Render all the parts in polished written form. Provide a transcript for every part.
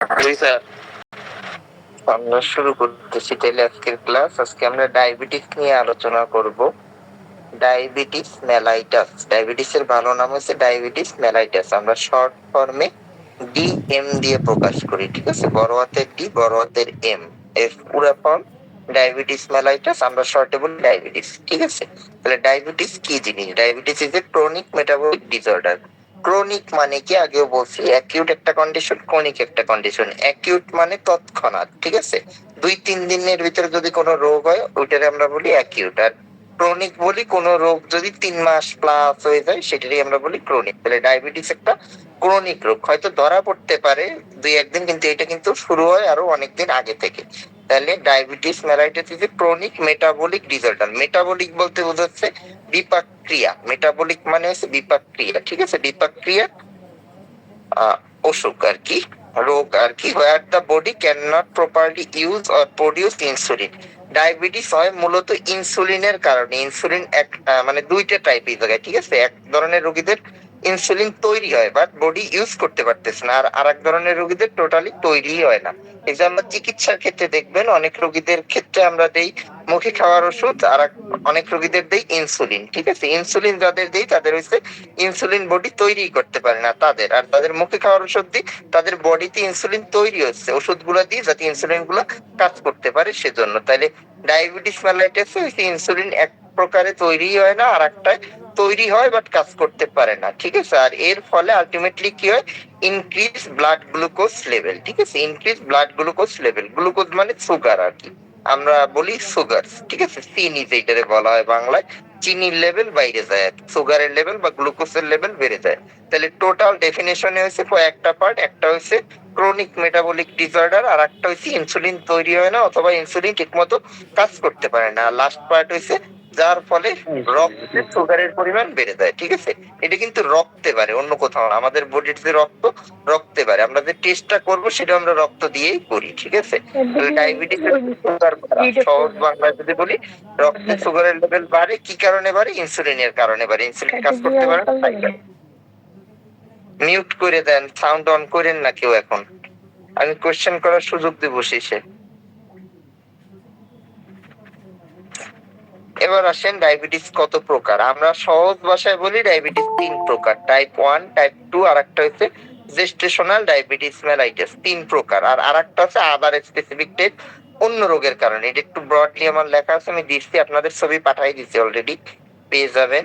জি sir. আমরা শুরু করতেছি তাহলে আজকের ক্লাস। আজকে আমরা ডায়াবেটিস নিয়ে আলোচনা করব। ডায়াবেটিস মেলাইটাস, ডায়াবেটিসের ভালো নাম হচ্ছে ডায়াবেটিস মেলাইটাস। আমরা শর্ট ফর্মে ডিএম দিয়ে প্রকাশ করি, ঠিক আছে? বড় হাতের ডি, বড় হাতের এম, এর পুরো ফর্ম ডায়াবেটিস মেলাইটাস। আমরা শর্টে বলি ডায়াবেটিস, ঠিক আছে? তাহলে ডায়াবেটিস কি জিনিস? Diabetes is a chronic metabolic disorder. Chronic মানে কি আগেও বলছি, অ্যাকিউট একটা কন্ডিশন, ক্রনিক একটা কন্ডিশন। অ্যাকিউট মানে তৎক্ষণাৎ, ঠিক আছে? 2-3 দিনের ভিতরে যদি কোনো রোগ হয় ওইটারে আমরা বলি অ্যাকিউট। আর ক্রনিক বলি কোন রোগ যদি 3 মাস প্লাস হয়ে যায় সেটারই আমরা বলি ক্রনিক। তাহলে ডায়াবেটিস একটা ক্রনিক রোগ, হয়তো ধরা পড়তে পারে 2-1 দিন, কিন্তু এটা কিন্তু শুরু হয় আরো অনেকদিন আগে থেকে। তাহলে diabetes mellitus is a chronic metabolic disorder. Metabolic বলতে বোঝাচ্ছে বিপাক ক্রিয়া। মেটাবলিক মানে হচ্ছে বিপাক ক্রিয়া, ঠিক আছে? বিপাক ক্রিয়া অসুখ আর কি, রোগ আর কি। Where the body can not properly use or produce insulin. Diabetes হয় মূলত ইনসুলিনের কারণে। ইনসুলিন এক মানে দুইটা টাইপের জায়গায়, ঠিক আছে? এক ধরনের রোগীদের ইনসুলিন তৈরি হয় বাট বডি ইউজ করতে পারতেছে না, আর এক ধরনের রোগীদের টোটালি তৈরি হয় না। এই যে আমরা চিকিৎসার ক্ষেত্রে দেখবেন অনেক রোগীদের ক্ষেত্রে আমরা দেই মুখে খাওয়ার ওষুধ, আর অনেক রোগীদের দেই ইনসুলিন, ঠিক আছে? ইনসুলিন যাদের দেই তাদের হচ্ছে ইনসুলিন বডি তৈরি করতে পারে না তাদের, আর তাদের মুখে খাওয়ার ওষুধ দিই তাদের বডিতে ইনসুলিন তৈরি হচ্ছে ওষুধগুলো দিই যাতে ইনসুলিন গুলো কাজ করতে পারে সেজন্য। তাহলে ডায়াবেটিস মেলাইটাস হচ্ছে ইনসুলিন এক প্রকারে তৈরি হয় না, আর একটা তৈরি হয় বাট কাজ করতে পারে না, ঠিক আছে? আর এর ফলে আলটিমেটলি কি হয়? ইনক্রিজ ব্লাড গ্লুকোজ লেভেল, ঠিক আছে? Increase blood glucose level. Glucose মানে সুগার আর কি, আমরা বলি সুগার, ঠিক আছে? চিনি যেটারে বলা হয় বাংলায়, চিনির লেভেল বাইরে যায়, সুগারের লেভেল বা গ্লুকোজের লেভেল বেড়ে যায়। তাহলে টোটাল ডেফিনেশনে হয়েছে কয়েকটা পার্ট। একটা হচ্ছে ক্রনিক মেটাবলিক ডিসঅর্ডার, আর একটা হচ্ছে ইনসুলিন তৈরি হয় না অথবা ইনসুলিন ঠিকমতো কাজ করতে পারে না। লাস্ট পার্ট হচ্ছে যার ফলে রক্তে সুগারের পরিমাণ বেড়ে যায়, ঠিক আছে? এটা কিন্তু রক্তে পারে, অন্য কোথাও না। আমাদের বডির যে রক্ত, রক্তে পারে। আমরা যে টেস্টটা করবো সেটা আমরা রক্ত দিয়েই করি, ঠিক আছে? তাহলে ডায়াবেটিস সুগার, সহজ বাংলায় যদি বলি, রক্তে সুগারের লেভেল বাড়ে কি কারণে বাড়ে? ইনসুলিনের কারণে বাড়ে। ইনসুলিন কাজ করতে পারে না, তাই বাড়ে। মিউট করে দেন, সাউন্ড অন করেন না কেউ এখন। আমি কোশ্চেন করার সুযোগ দেব শেষে। এবার আসেন ডায়াবেটিস কত প্রকার। আমরা সহজ ভাষায় বলি ডায়াবেটিস 3 প্রকার, টাইপ 1, টাইপ 2, আর একটা হচ্ছে জেস্টেশনাল ডায়াবেটিস মেলাইটাস। 3 প্রকার। আর আরেকটা হচ্ছে আদার স্পেসিফিক টাইপ, অন্য রোগের কারণে। এটা একটু ব্রডলি আমার লেখা আছে, আমি দিচ্ছি, আপনাদের ছবি পাঠাই দিচ্ছি, অলরেডি পেয়ে যাবেন।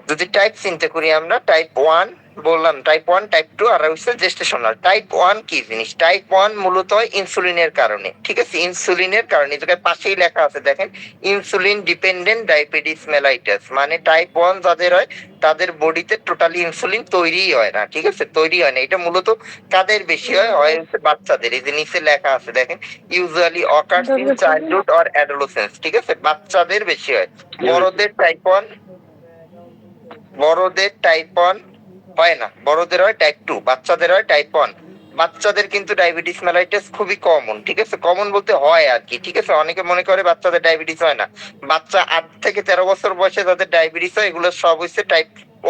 যদি টাইপ চিন্তা করি আমরা, টাইপ 1 বললাম, টাইপ 1, টাইপ 2, আর হচ্ছে জেস্টেশনাল। টাইপ 1 কি জিনিস? টাইপ 1 মূলত হয় ইনসুলিনের কারণে, ঠিক আছে? ইনসুলিনের কারণে, এই জায়গায় পাশেই লেখা আছে দেখেন, ইনসুলিন ডিপেন্ডেন্ট ডায়াবেটিস মেলাইটাস। মানে টাইপ 1 যাদের হয় তাদের বডিতে টোটালি ইনসুলিন তৈরি হয় না, ঠিক আছে? তৈরি হয় না। এটা মূলত কাদের বেশি হয়? হয় হচ্ছে বাচ্চাদের। এই যে নিচে লেখা আছে দেখেন, usually occurs in childhood or adolescence, ঠিক আছে? বাচ্চাদের বেশি হয়। বড়দের টাইপ 1, বড়দের টাইপ 1 হয় না, বড়দের হয় টাইপ 2, বাচ্চাদের হয় টাইপ 1। বাচ্চাদের কিন্তু ডায়াবেটিস মেলাইটাস খুবই কমন, ঠিক আছে? কমন বলতে হয় আর কি, ঠিক আছে? অনেকে মনে করে বাচ্চাদের ডায়াবেটিস হয় না। বাচ্চা 8 থেকে 13 বছর বয়সে যাদের ডায়াবেটিস হয় এগুলো সব হচ্ছে টাইপ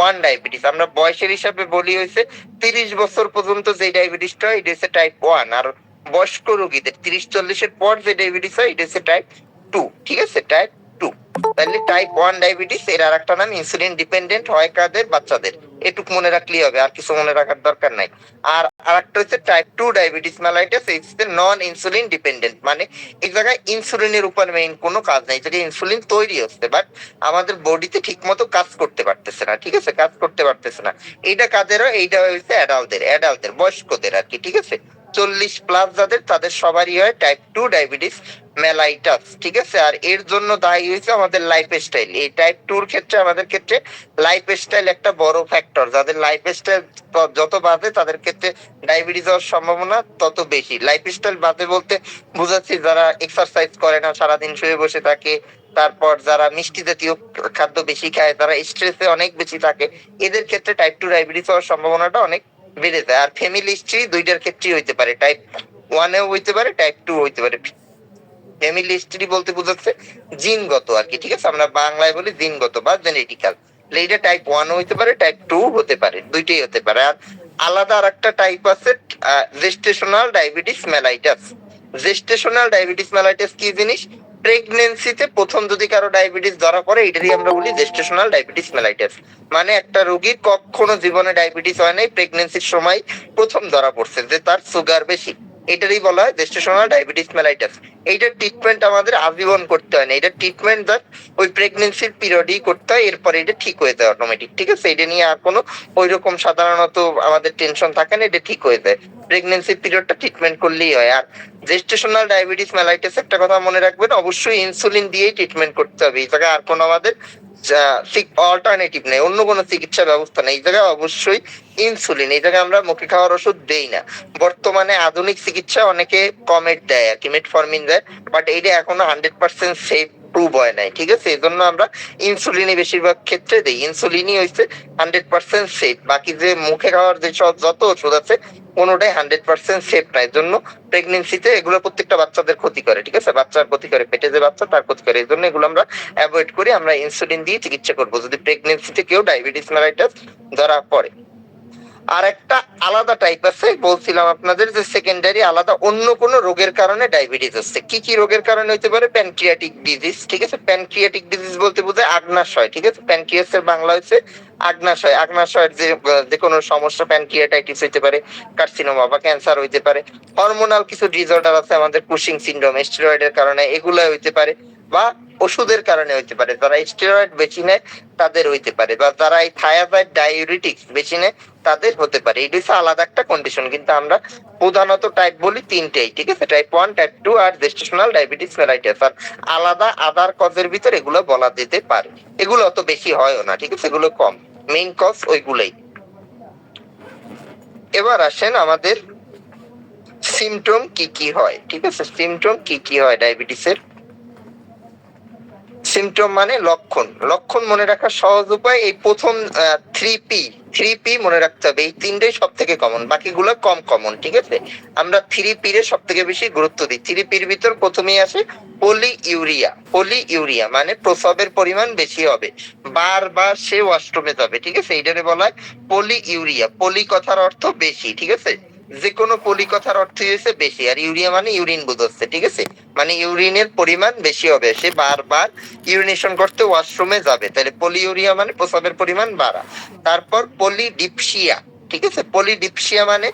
1 ডায়াবেটিস। আমরা বয়সের হিসাবে বলি হচ্ছে 30 বছর পর্যন্ত যে ডায়াবেটিসটা হয় এটা হচ্ছে টাইপ 1, আর বয়স্ক রোগীদের 30-40 এর পর যে ডায়াবেটিস হয় এটা হচ্ছে টাইপ 2, ঠিক আছে? টাইপ 2। তাহলে টাইপ 1 ডায়াবেটিস এর আরেকটা নাম ইনসুলিন ডিপেন্ডেন্ট হয় কাদের? বাচ্চাদের। এটুকু মনে রাখলেই হবে, আর কিছু মনে রাখার দরকার নাই। আর আরেকটা হচ্ছে টাইপ 2 ডায়াবেটিস মেলাইটাস, হচ্ছে নন ইনসুলিন ডিপেন্ডেন্ট। মানে এই জায়গায় ইনসুলিনের উপর মেইন কোনো কাজ নাই, যদি ইনসুলিন তৈরি হচ্ছে বাট আমাদের বডিতে ঠিকমতো কাজ করতে পারতেছে না, ঠিক আছে? কাজ করতে পারতেছে না। এইটা কাদের হয়? এইটা হচ্ছে অ্যাডাল্টদের, বয়স্কদের আর কি, ঠিক আছে? 40 প্লাস যাদের, তাদের সবারই হয় টাইপ 2 ডায়াবেটিস মেলাইটাস, ঠিক আছে? আর এর জন্য দায়ী হয়েছে আমাদের লাইফস্টাইল। এই টাইপ 2 এর ক্ষেত্রে, আমাদের ক্ষেত্রে লাইফস্টাইল একটা বড় ফ্যাক্টর। যাদের লাইফস্টাইল যত বাজে তাদের ক্ষেত্রে ডায়াবেটিস হওয়ার সম্ভাবনা তত বেশি। লাইফস্টাইল বাজে বলতে বুঝাচ্ছি যারা এক্সারসাইজ করে না, সারাদিন শুয়ে বসে থাকে, তারপর যারা মিষ্টি জাতীয় খাদ্য বেশি খায়, যারা স্ট্রেসে অনেক বেশি থাকে, এদের ক্ষেত্রে টাইপ 2 ডায়াবেটিস হওয়ার সম্ভাবনাটা অনেক বেড়ে যায়। আর ফ্যামিলি হিস্ট্রি দুইটার ক্ষেত্রেই হইতে পারে, টাইপ 1 এও হইতে পারে, টাইপ 2 হইতে পারে। ফ্যামিলি হিস্ট্রি বলতে বোঝাচ্ছে জিনগত আর কি, ঠিক আছে? আমরা বাংলায় বলি জিনগত বা জেনেটিক্যাল। এটা টাইপ 1 হইতে পারে, টাইপ 2 হতে পারে, দুইটাই হতে পারে। আর আলাদা আর একটা টাইপ আছে gestational diabetes mellitus. Gestational diabetes mellitus কি জিনিস? প্রেগনেন্সিতে প্রথম যদি কারো ডায়াবেটিস ধরা পড়ে, এটারই আমরা বলি জেস্টেশনাল ডায়াবেটিস মেলাইটাস। মানে একটা রোগীর কখনো জীবনে ডায়াবেটিস হয় নাই, প্রেগনেন্সির সময় প্রথম ধরা পড়ছে যে তার সুগার বেশি, এটারই বলা হয় জেস্টেশনাল ডায়াবেটিস মেলাইটাস। এইটার ট্রিটমেন্ট আমাদের আজীবন করতে হয় না, এটা ট্রিটমেন্ট ওই প্রেগনেন্সির পিরিয়ডই করতে হয়, এরপরে এটা ঠিক হয়ে যায় অটোমেটিক। ঠিক আছে, এটা নিয়ে আর কোনো ওই রকম সাধারণত আমাদের টেনশন থাকে না, এটা ঠিক হয়ে যায় প্রেগনেন্সি পিরিয়ডটা ট্রিটমেন্ট করলেই হয়। আর জেস্টেশনাল ডায়াবেটিস মেলাইটাস একটা কথা মনে রাখবেন, অবশ্যই ইনসুলিন দিয়েই ট্রিটমেন্ট করতে হবে। এই জায়গায় আর কোনো আমাদের অল্টারনেটিভ নেই, অন্য কোনো চিকিৎসা ব্যবস্থা নেই। এই জায়গায় অবশ্যই ইনসুলিন, এই জায়গায় আমরা মুখে খাওয়ার ওষুধ দেই না। বর্তমানে আধুনিক চিকিৎসা অনেকে কমেট দেয় আর কি, মেটফরমিন দেয়, বাট এইটা এখনো 100% সেফ প্রুভ হয় নাই। ঠিক আছে, এই জন্য আমরা ইনসুলিনই বেশিরভাগ ক্ষেত্রে দিই। ইনসুলিনই হচ্ছে 100% সেফ। বাকি যে মুখে খাওয়ার যে সব যত ওষুধ আছে কোনোটাই 100% সেফ না। এর জন্য প্রেগনেন্সিতে এগুলো প্রত্যেকটা বাচ্চাদের ক্ষতি করে। ঠিক আছে, বাচ্চার ক্ষতি করে, পেটে যে বাচ্চা তার ক্ষতি করে। এই জন্য এগুলো আমরা অ্যাভয়েড করি, আমরা ইনসুলিন দিয়ে চিকিৎসা করবো যদি প্রেগনেন্সিতে কেউ ডায়াবেটিস মেলাইটাস ধরা পড়ে। আর একটা আলাদা টাইপ আছে, বলছিলাম আপনাদের যে সেকেন্ডারি আলাদা অন্য কোনো রোগের কারণে ডায়াবেটিস হচ্ছে। কি কি রোগের কারণে হতে পারে? Pancreatic disease. ঠিক আছে, প্যানক্রিয়াটিক ডিজিজ বলতে বোঝায় আগ্নাশয়। ঠিক আছে, প্যানক্রিয়াসের বাংলা হচ্ছে আগ্নাশয়। আগ্নাশয়ের যে কোনো সমস্যা, প্যানক্রিয়াটাইটিস হইতে পারে, কার্সিনোমা বা ক্যান্সার হইতে পারে। হরমোনাল কিছু ডিসঅর্ডার আছে আমাদের, কুশিং সিনড্রোম, স্টেরয়েডের কারণে এগুলো হইতে পারে, বা ওষুধের কারণে হইতে পারে। যারা স্টেরয়েড বেশি নেয় তাদের হইতে পারে, বা যারা এই থায়াজাইড ডাইউরেটিক্স বেশি নেয় তাদের হতে পারে। এটা হচ্ছে আলাদা একটা কন্ডিশন, কিন্তু আমরা প্রধানত টাইপ বলি তিনটেই। ঠিক আছে, টাইপ 1, টাইপ 2 আর জেস্টেশনাল ডায়াবেটিস মেলাইটাস। আর আলাদা আদার কজের ভিতর এগুলো বলা যেতে পারে। এগুলো অত বেশি হয়ও না। ঠিক আছে, এগুলো কম, মেইন কজ ওইগুলোই। এবার আসেন আমাদের সিমটম কি কি হয়। ঠিক আছে, সিমটম কি কি হয় ডায়াবেটিসের? সিমটম মানে লক্ষণ। লক্ষণ মনে রাখার সহজ উপায় এই প্রথম 3P মনে রাখতে হবে। এই তিনটেই সব থেকে কমন, বাকিগুলো কম কমন। ঠিক আছে, আমরা 3P রে সব থেকে বেশি গুরুত্ব দিই। 3P-র ভিতর প্রথমেই আসে পলিইউরিয়া। পলিইউরিয়া মানে প্রস্রাবের পরিমাণ বেশি হবে, বারবার সে ওয়াশরুমে যাবে। ঠিক আছে, এইটারে বলা হয় পলিইউরিয়া। পলি কথার অর্থ বেশি। ঠিক আছে, যে কোনো পলি কথার অর্থ হচ্ছে বেশি, আর ইউরিয়া মানে ইউরিন বোঝাচ্ছে। ঠিক আছে, মানে ইউরিনের পরিমাণ বেশি হবে, সে বারবার ইউরিনেশন করতে ওয়াশরুমে যাবে, তাহলে পলিইউরিয়া মানে প্রস্রাবের পরিমাণ বাড়া। তারপর পলিডিপসিয়া। ঠিক আছে, পলিডিপসিয়া মানে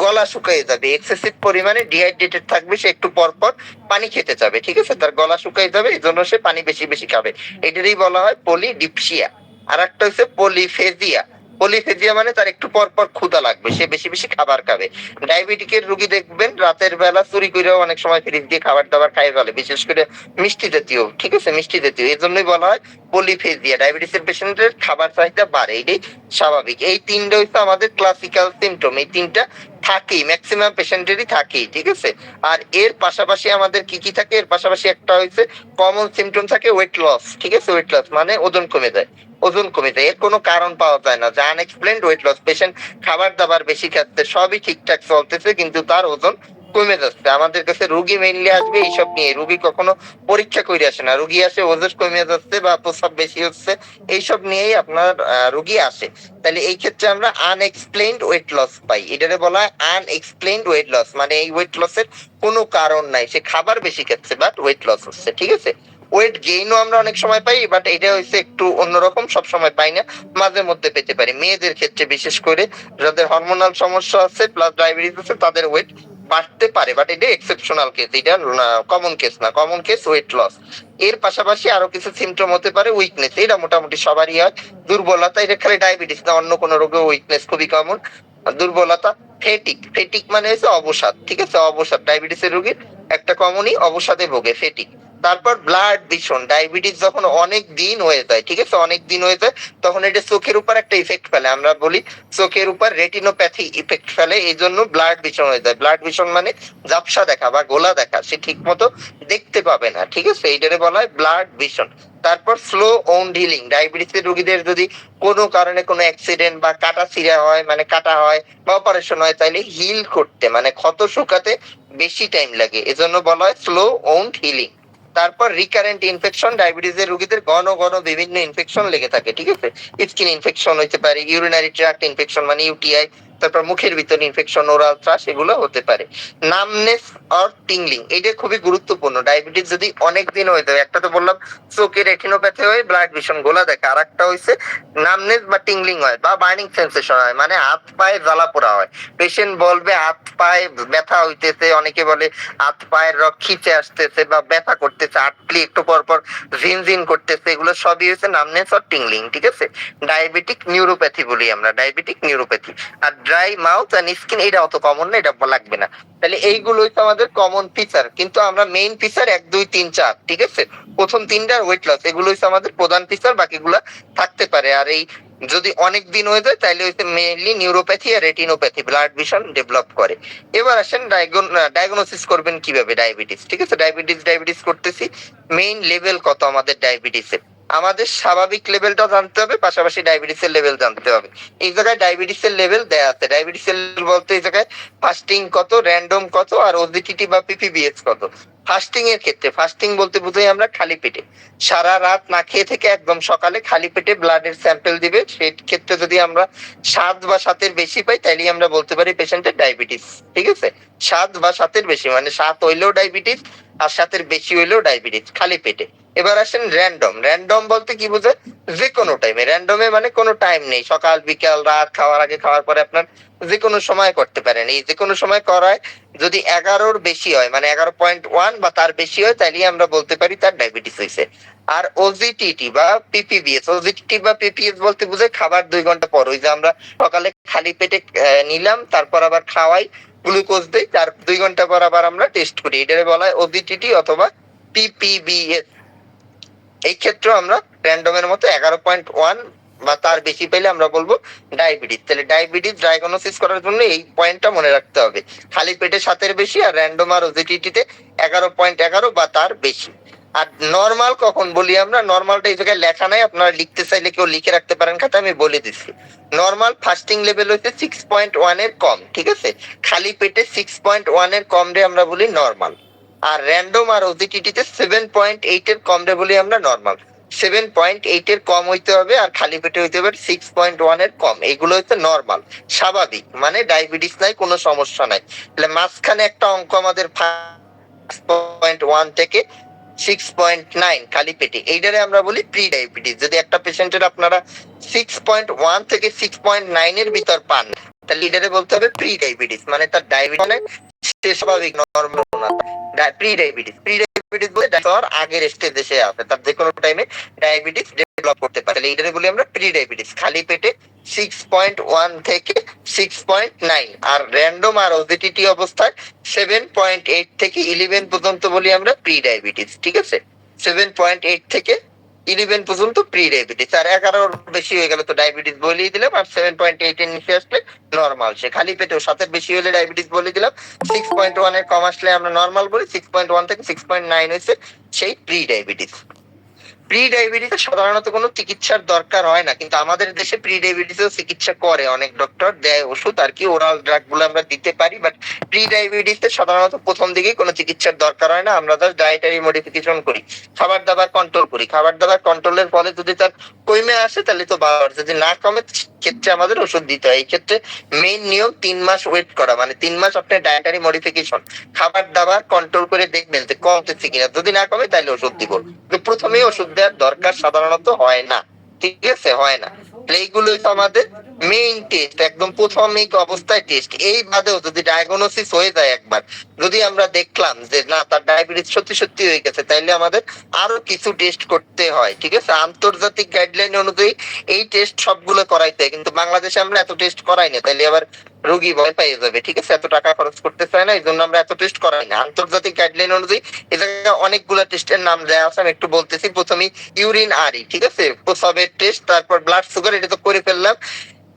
গলা শুকিয়ে যাবে, এক্সেসিভ পরিমাণে ডিহাইড্রেটেড থাকবে, সে একটু পর পর পানি খেতে যাবে। ঠিক আছে, তার গলা শুকিয়ে যাবে, এই জন্য সে পানি বেশি বেশি খাবে, এটারই বলা হয় পলিডিপসিয়া। আর একটা হচ্ছে পলিফেজিয়া। পলিফেজিয়া মানে তার একটু পর পর ক্ষুধা লাগবে, সে বেশি বেশি খাবার খাবে। ডায়াবেটিকের রোগী দেখবেন রাতের বেলা চুরি করেও অনেক সময় ফ্রিজ দিয়ে খাবার দাবার খাই ফেলে, বিশেষ করে মিষ্টি জাতীয়। ঠিক আছে, মিষ্টি জাতীয়, এই জন্যই বলা হয় পলিফেজিয়া। ডায়াবেটিসের পেশেন্টের খাবার চাহিদা বাড়ে, এটাই স্বাভাবিক। এই তিনটা হচ্ছে আমাদের ক্লাসিক্যাল সিমটম, এই তিনটা থাকেই, ম্যাক্সিমাম পেশেন্টেরই থাকেই। ঠিক আছে, আর এর পাশাপাশি আমাদের কি কি থাকে? এর পাশাপাশি একটা হচ্ছে কমন সিমটম থাকে ওয়েট লস। ঠিক আছে, ওয়েট লস মানে ওজন কমে যায়। ওজন কমে যায়, এর কোনো কারণ পাওয়া যায় না, যা আনএক্সপ্লেইনড ওয়েট লস। পেশেন্ট খাবার দাবার বেশি খাচ্ছে, সবই ঠিকঠাক চলতেছে, কিন্তু তার ওজন কমে যাচ্ছে। আমাদের কাছে রুগী মেইনলি আসবে এইসব নিয়ে, রুগী কখনো পরীক্ষা করে আসে না, রুগী আসে ওজন কমে যাচ্ছে বা প্রস্রাব বেশি হচ্ছে, এইসব নিয়েই আপনার রুগী আসে। তাহলে এই ক্ষেত্রে আমরা আনএক্সপ্লেইনড ওয়েট লস পাই, এটারে বলা হয় আনএক্সপ্লেইনড ওয়েট লস। মানে এই ওয়েট লসের কোনো কারণ নাই, সে খাবার বেশি খাচ্ছে বাট ওয়েট লস হচ্ছে। ঠিক আছে, ওয়েট গেইনও আমরা অনেক সময় পাই, বাট এটা হচ্ছে একটু অন্যরকম, সব সময় পাই না, মাঝে মধ্যে পেতে পারি। মেয়েদের ক্ষেত্রে বিশেষ করে যাদের হরমোনাল সমস্যা আছে প্লাস ডায়াবেটিস আছে তাদের ওয়েট বাড়তে পারে, বাট এটা এক্সেপশনাল কেস, এটা কমন কেস না। Common case weight loss. এর পাশাপাশি আরো কিছু সিমটম হতে পারে উইকনেস, এটা মোটামুটি সবারই হয়। দুর্বলতা, এটা খালি ডায়াবেটিস না, অন্য কোনো রোগে উইকনেস খুবই কমন। দুর্বলতা। ফেটিক। ফেটিক মানে হচ্ছে অবসাদ। ঠিক আছে, অবসাদ ডায়াবেটিসের রোগীর একটা কমনই অবসাদে ভোগে, ফেটিক। তারপর ব্লাড ভিশন। ডায়াবেটিস যখন অনেক দিন হয়ে যায়, ঠিক আছে, অনেক দিন হয়ে যায়, তখন এটা চোখের উপর একটা ইফেক্ট ফেলে, আমরা বলি চোখের উপর রেটিনোপ্যাথি ইফেক্ট ফেলে, এই জন্য ব্লাড ভিশন হয়ে যায়। ব্লাড ভিশন মানে ঝাপসা দেখা বা গোলা দেখা, সে ঠিক মতো দেখতে পাবে না। ঠিক আছে, এইটারে বলা হয় ব্লাড ভিশন। তারপর স্লো ওন্ড হিলিং। ডায়াবেটিসের রোগীদের যদি কোনো কারণে কোনো অ্যাক্সিডেন্ট বা কাটা ছিঁড়া হয়, মানে কাটা হয় বা অপারেশন হয়, তাইলে হিল করতে মানে ক্ষত শুকাতে বেশি টাইম লাগে, এজন্য বলা হয় স্লো ওন্ড হিলিং। তারপর রিকারেন্ট ইনফেকশন। ডায়াবেটিসের রোগীদের ঘন ঘন বিভিন্ন ইনফেকশন লেগে থাকে। ঠিক আছে, স্কিন ইনফেকশন হইতে পারে, ইউরিনারি ট্র্যাক্ট ইনফেকশন মানে ইউটিআই, তারপর মুখের ভিতরে ইনফেকশন, ওরাল থ্রাশ, এগুলো হতে পারে। নামনেস অর টিংলিং, এটা খুবই গুরুত্বপূর্ণ। ডায়াবেটিস যদি অনেক দিন হয়ে যায়, একটা তো বললাম চোখের রেটিনোপ্যাথি হয়, ব্লাড ভিশন গোলা দেখে, আর একটা হয়েছে নামনেস বা টিংলিং হয় বা বার্নিং সেন্সেশন হয়, মানে হাত পায়ে জ্বালা পোড়া হয়। পেশেন্ট বলবে হাত পায়ে ব্যথা হইতেছে, অনেকে বলে হাত পায়ের রক খিচে আসতেছে বা ব্যথা করতেছে, আটলি একটু পর পর ঝিনঝিন করতেছে, এগুলো সবই হচ্ছে নামনেস অর টিংলিং, ঠিক আছে। ডায়াবেটিক নিউরোপ্যাথি বলি আমরা, ডায়াবেটিক নিউরোপ্যাথি। আর ড্রাই মাউথ এন্ড স্কিন, এটা অত কমন না, এটা লাগবে না। তাহলে এইগুলো হচ্ছে আমাদের কমন ফিচার, কিন্তু আমরা মেইন ফিচার 1 2 3 4, ঠিক আছে। প্রথম তিনটার ওয়েট লস, এগুলো হচ্ছে আমাদের প্রধান ফিচার, বাকিগুলা থাকতে পারে। আর এই যদি অনেক দিন হয়ে যায় তাহলে হচ্ছে মেইনলি নিউরোপ্যাথি আর রেটিনোপ্যাথি, ব্লাড ভিশন ডেভেলপ করে। এবার আসেন ডায়াগনোসিস করবেন কিভাবে ডায়াবেটিস, ঠিক আছে। ডায়াবেটিস করতেছি, মেইন লেভেল কত আমাদের ডায়াবেটিসের, আমাদের স্বাভাবিক লেভেলটা জানতে হবে, পাশাপাশি ডায়াবেটিসের লেভেল জানতে হবে। এই জায়গায় ডায়াবেটিসের লেভেল দেয়া আছে। ডায়াবেটিসের লেভেল বলতে এই জায়গায় ফাস্টিং কত, র্যান্ডম কত, আর ওজিটিটি বা পিপিবিএস কত। ফাস্টিং এর ক্ষেত্রে, ফাস্টিং বলতে বুঝাই আমরা খালি পেটে সারা রাত না খেয়ে থেকে একদম সকালে খালি পেটে ব্লাডের স্যাম্পল দিবে। সেই ক্ষেত্রে যদি আমরা 7 বা 7-এর বেশি পাই, তাহলে আমরা বলতে পারি পেশেন্টের ডায়াবেটিস, ঠিক আছে। 7 বা 7-এর বেশি, মানে 7 হইলেও ডায়াবেটিস আর 7-এর বেশি হইলেও ডায়াবেটিস, খালি পেটে। এবার আসেন র্যান্ডম। র্যান্ডম বলতে কি বোঝায়, যে কোনো টাইমে। র্যান্ডমে মানে কোনো টাইম নেই, সকাল বিকাল রাত, খাওয়ার আগে খাওয়ার পরে, আপনার যে কোনো সময় করতে পারেন। এই যে কোনো সময় করায় যদি 11-র বেশি হয়, মানে 11.1 বা তার বেশি হয়, তাহলে আমরা বলতে পারি তার ডায়াবেটিস হয়েছে। আর ওজিটিটি বা পিপিবিএস, ওজিটিটি বা পিপিএস বলতে বুঝায় খাবার 2 ঘন্টা পর। ওই যে আমরা সকালে খালি পেটে নিলাম, তারপর আবার খাওয়াই, গ্লুকোজ দেই, তার 2 ঘন্টা পর আবার আমরা টেস্ট করি, এটারে বলা হয় ওজিটিটি অথবা পিপিবিএস। এই ক্ষেত্রে আমরা র্যান্ডমের মতো 11.1 বা তার বেশি পেলে আমরা বলবো ডায়াবেটিস। তাহলে ডায়াবেটিস ডায়াগনোসিস করার জন্য এই পয়েন্টটা মনে রাখতে হবে, খালি পেটে 7-এর বেশি, আর র্যান্ডম আর ওজিটিতে 11.11 বা তার বেশি। আর নরমাল কখন বলি আমরা, নরমালটা এই জায়গায় লেখা নাই, আপনারা লিখতে চাইলে কেউ লিখে রাখতে পারেন খাতা, আমি বলে দিচ্ছি। নরমাল ফাস্টিং লেভেল হচ্ছে 6.1 এর কম, ঠিক আছে। খালি পেটে 6.1 এর কম রে আমরা বলি নরমাল। আর র্যান্ডম আর ওজিটিতে 7.8 এর কম রে বলি আমরা নরমাল। 7.8 এর কম হইতে হবে, আর খালি পেটে হইতে হবে 6.1 এর কম, এগুলো হচ্ছে নরমাল, স্বাভাবিক, মানে ডায়াবেটিস নাই, কোনো সমস্যা নাই। তাহলে মাঝখানে একটা অঙ্ক আমাদের 5.1 থেকে 6.9 খালি পেটে, এইটারে আমরা বলি প্রি ডায়াবেটিস। যদি একটা পেশেন্টের আপনারা 6.1 থেকে 6.9 এর ভিতর পান, তাহলে এটারে বলতে হবে প্রি ডায়াবেটিস, মানে তার ডায়াবেটিস মানে স্বাভাবিক, নরমাল না। প্রি ডায়াবেটিস বলতে জ্বর আগের স্টেজে সে আছে, তার যে কোনো টাইমে ডায়াবেটিস ডেভেলপ করতে পারে, তাহলে এটারে বলি আমরা প্রি ডায়াবেটিস। খালি পেটে 6.1 থেকে 6.9, আর র্যান্ডম আর ওজিটিটি অবস্থায় 7.8 থেকে 11 পর্যন্ত বলি আমরা প্রি ডায়াবেটিস, ঠিক আছে। 7.8 থেকে 11 পর্যন্ত প্রি ডায়াবেটিস। আর 11-র বেশি হয়ে গেলে তো ডায়াবেটিস বলেই দিলাম, আর 7.8 এর নিচে আসলে নরমাল। সে খালি পেটেও 7-এর বেশি হলে ডায়াবেটিস বলে দিলাম, 6.1 এর কম আসলে আমরা নরমাল বলি, 6.1 থেকে 6.9 হয়েছে সেই প্রি ডায়াবেটিস। প্রি ডায়াবেটিস সাধারণত কোনো চিকিৎসার দরকার হয় না, কিন্তু আমাদের দেশে প্রি ডায়াবেটিসেও চিকিৎসা করে, অনেক ডক্টর দেয় ওষুধ আর কি, ওরাল ড্রাগ গুলো আমরা দিতে পারি। বাট প্রি ডায়াবেটিসে সাধারণত প্রথম দিকেই কোনো চিকিৎসার দরকার হয় না, আমরা জাস্ট ডায়েটারি মডিফিকেশন করি, খাবার দাবার কন্ট্রোল করি। খাবার দাবার কন্ট্রোলের ফলে যদি তার কমে আসে তাহলে তো ভালো, যদি না কমে ক্ষেত্রে আমাদের ওষুধ দিতে হয়। এই ক্ষেত্রে মেইন নিয়ম 3 মাস ওয়েট করা, মানে 3 মাস আপনি ডায়েটারি মডিফিকেশন, খাবার দাবার কন্ট্রোল করে দেখবেন যে কমতেছে কিনা, যদি না কমে তাহলে ওষুধ দিব। প্রথমেই ওষুধ দেওয়ার দরকার সাধারণত হয় না, ঠিক আছে, হয় না। এইগুলো আমাদের মেইন টেস্ট, একদম প্রাথমিক অবস্থায় টেস্ট। এই বাদেও যদি ডায়াগনোসিস হয়ে যায় একবার, যদি আমরা দেখলাম যে না তার ডায়াবেটিস সত্যি সত্যি হয়ে গেছে, তাইলে আমাদের আরো কিছু টেস্ট করতে হয়, ঠিক আছে। আন্তর্জাতিক গাইডলাইন অনুযায়ী এই টেস্ট সবগুলো করাইতে হয়, কিন্তু বাংলাদেশে আমরা এত টেস্ট করাই না, তাইলে আবার রোগী ভয় পাইয়ে যাবে, ঠিক আছে, এত টাকা খরচ করতে চায় না, এই জন্য আমরা এত টেস্ট করাই না। আন্তর্জাতিক গাইডলাইন অনুযায়ী এই জায়গায় অনেকগুলো টেস্টের নাম দেওয়া আছে, আমি একটু বলতেছি। প্রথমে ইউরিন আরই, ঠিক আছে, প্রস্রাবের টেস্ট, তারপর ব্লাড সুগার, এটা তো করে ফেললাম।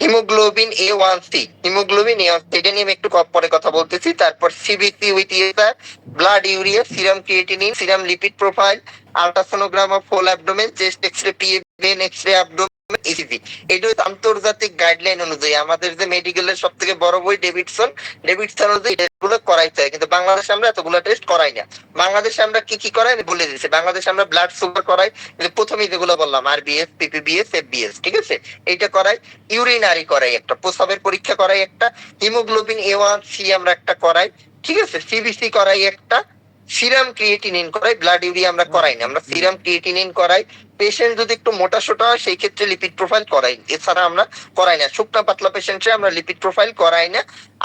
হিমোগ্লোবিন A1C, হিমোগ্লোবিন A1C, এটা নিয়ে আমি একটু পরে কথা বলতেছি। তারপর CBC with ESR, blood urea, serum creatinine, serum lipid profile, ultrasonogram of whole abdomen, chest X-ray, PFN X-ray abdomen, ECG. এটা হচ্ছে আন্তর্জাতিক গাইডলাইন অনুযায়ী আমাদের যে মেডিকেলের সব থেকে বড় বই ডেভিডসন অনুযায়ী এগুলো করাইতে হয়, কিন্তু বাংলাদেশে আমরা এতগুলো টেস্ট করাই না। বাংলাদেশে আমরা কি কি করাই বলে দিচ্ছি। বাংলাদেশে আমরা ব্লাড সুগার করাই, প্রথমেই যেগুলো বললাম আরবিএস, পিপিবিএস, এফবিএস, ঠিক আছে, এইটা করাই। ইউরিনারি করাই একটা, প্রস্রাবের পরীক্ষা করাই একটা, হিমোগ্লোবিন A1C আমরা একটা করাই, ঠিক আছে, সিবিসি করাই একটা, সিরাম ক্রিয়েটিনিন করাই, ব্লাড ইউরিয়া আমরা করাই না, আমরা সিরাম ক্রিয়েটিনিন করাই। পেশেন্ট যদি একটু মোটা সোটা হয় সেই ক্ষেত্রে লিপিড প্রোফাইল করাই, এছাড়া আমরা করাই না। শুকনা পাতলা পেশেন্টে আমরা লিপিড প্রোফাইল করাই না।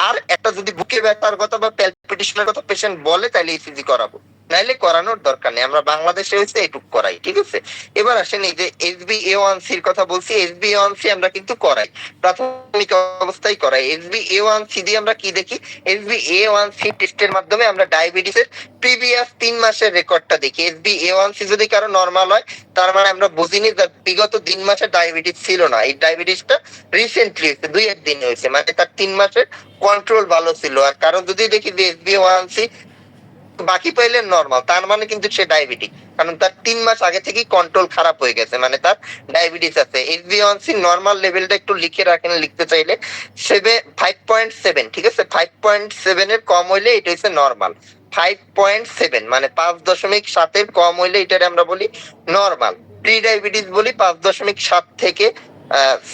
আর একটা যদি বুকে ব্যথার কথা বা প্যালপিটেশনের কথা পেশেন্ট বলে তাহলে ইসিজি করাবো, নাইলে করানোর দরকার নেই। আমরা বাংলাদেশে হয়েছে এইটুক করাই, ঠিক আছে। এবার আসেন এই যে HbA1c-র কথা বলছি, HbA1c আমরা কিন্তু করাই, প্রাথমিক অবস্থায় করাই। HbA1c দিয়ে আমরা কি দেখি, HbA1c টেস্টের মাধ্যমে আমরা ডায়াবেটিসের প্রিভিয়াস 3 মাসের রেকর্ডটা দেখি। HbA1c যদি কারো নরমাল হয়, তার মানে আমরা বুঝিনি যে বিগত 3 মাসের ডায়াবেটিস ছিল না, এই ডায়াবেটিসটা রিসেন্টলি হয়েছে, 2-1 দিন হয়েছে, মানে তার 3 মাসের কন্ট্রোল ভালো ছিল। আর কারণ যদি দেখি যে HbA1c বাকি পাইলে নরমাল, তার মানে কিন্তু সে ডায়াবেটিক, কারণ তার 3 মাস আগে থেকেই কন্ট্রোল খারাপ হয়ে গেছে, মানে তার ডায়াবেটিস আছে। HbA1c নরমাল লেভেলটা একটু লিখে রাখেন, লিখতে চাইলে 5.7, ঠিক আছে, 5.7 এর কম হইলে এটা হচ্ছে নরমাল। 5.7 মানে 5.7 এর কম হইলে এটারে আমরা বলি নরমাল। প্রি ডায়াবেটিস বলি 5.7 থেকে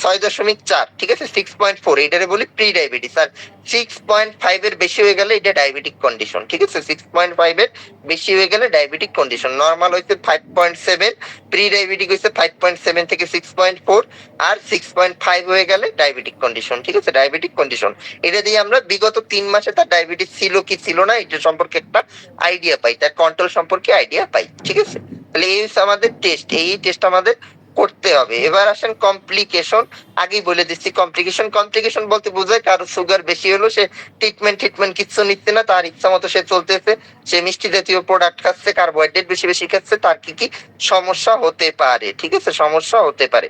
6.4, ঠিক আছে, 6.4 এটারে বলি প্রি ডায়াবেটিস। আর 6.5 এর বেশি হয়ে গেলে এটা ডায়াবেটিক কন্ডিশন, ঠিক আছে, 6.5 এর বেশি হয়ে গেলে ডায়াবেটিক কন্ডিশন। নরমাল হইছে 5.7, প্রি ডায়াবেটিক হইছে 5.7 থেকে 6.4, আর 6.5 হয়ে গেলে ডায়াবেটিক কন্ডিশন, ঠিক আছে, ডায়াবেটিক কন্ডিশন। এটা দিয়ে আমরা বিগত 3 মাসে তার ডায়াবেটিস ছিল কি ছিল না এটা সম্পর্কে একটা আইডিয়া পাই, তার কন্ট্রোল সম্পর্কে আইডিয়া পাই, ঠিক আছে। তাহলে এই হচ্ছে আমাদের টেস্ট, এই টেস্ট আমাদের করতে হবে। এবার আসেন কমপ্লিকেশন। আগেই বলে দিচ্ছি কমপ্লিকেশন বলতে বোঝায় কারো সুগার বেশি হলো, সে ট্রিটমেন্ট কিচ্ছু নিচ্ছে না, তার ইচ্ছা মতো সে চলতেছে, সে মিষ্টি জাতীয় প্রোডাক্ট খাচ্ছে, কার্বোহাইড্রেট বেশি বেশি খাচ্ছে, তার কি কি সমস্যা হতে পারে, ঠিক আছে, সমস্যা হতে পারে।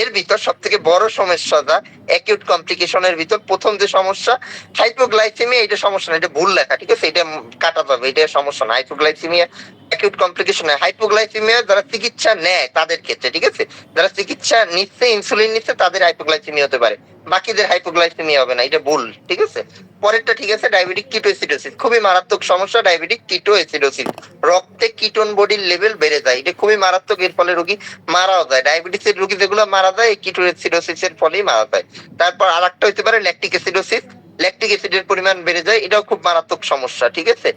এর ভিতর সব থেকে বড় সমস্যাটা অ্যাকিউট কমপ্লিকেশনের ভিতর প্রথম যে সমস্যা হাইপোগ্লাইসেমিয়া, এটা সমস্যা না, এটা ভুল লেখা, ঠিক আছে, এটা কাটা যাবে, এটা সমস্যা না। হাইপোগ্লাইসেমিয়া অ্যাকিউট কমপ্লিকেশন, হাইপোগ্লাইসেমিয়া যারা চিকিৎসা নেয় তাদের ক্ষেত্রে, ঠিক আছে, যারা চিকিৎসা নিচ্ছে, ইনসুলিন নিচ্ছে, তাদের হাইপোগ্লাইসেমিয়া হতে পারে, বাকিদের হাইপোগ্লাইসেমিয়া হবে না, এটা ভুল, ঠিক আছে। পরেরটা ঠিক আছে, ডায়াবেটিক কিটোএসিডোসিস, খুবই মারাত্মক সমস্যা ডায়াবেটিক কিটোএসিডোসিস, রক্তে কিটোন বডির লেভেল বেড়ে যায়, এটা খুবই মারাত্মক, এর ফলে রোগী মারাও যায়। ডায়াবেটিসের রোগী যেগুলো মারা যায় এই কিটোএসিডোসিস এর ফলেই মারা যায়। তারপর আরেকটা হইতে পারে ল্যাকটিক অ্যাসিডোসিস, ল্যাকটিক অ্যাসিডের পরিমাণ বেড়ে যায়, এটাও খুব মারাত্মক সমস্যা, ঠিক আছে।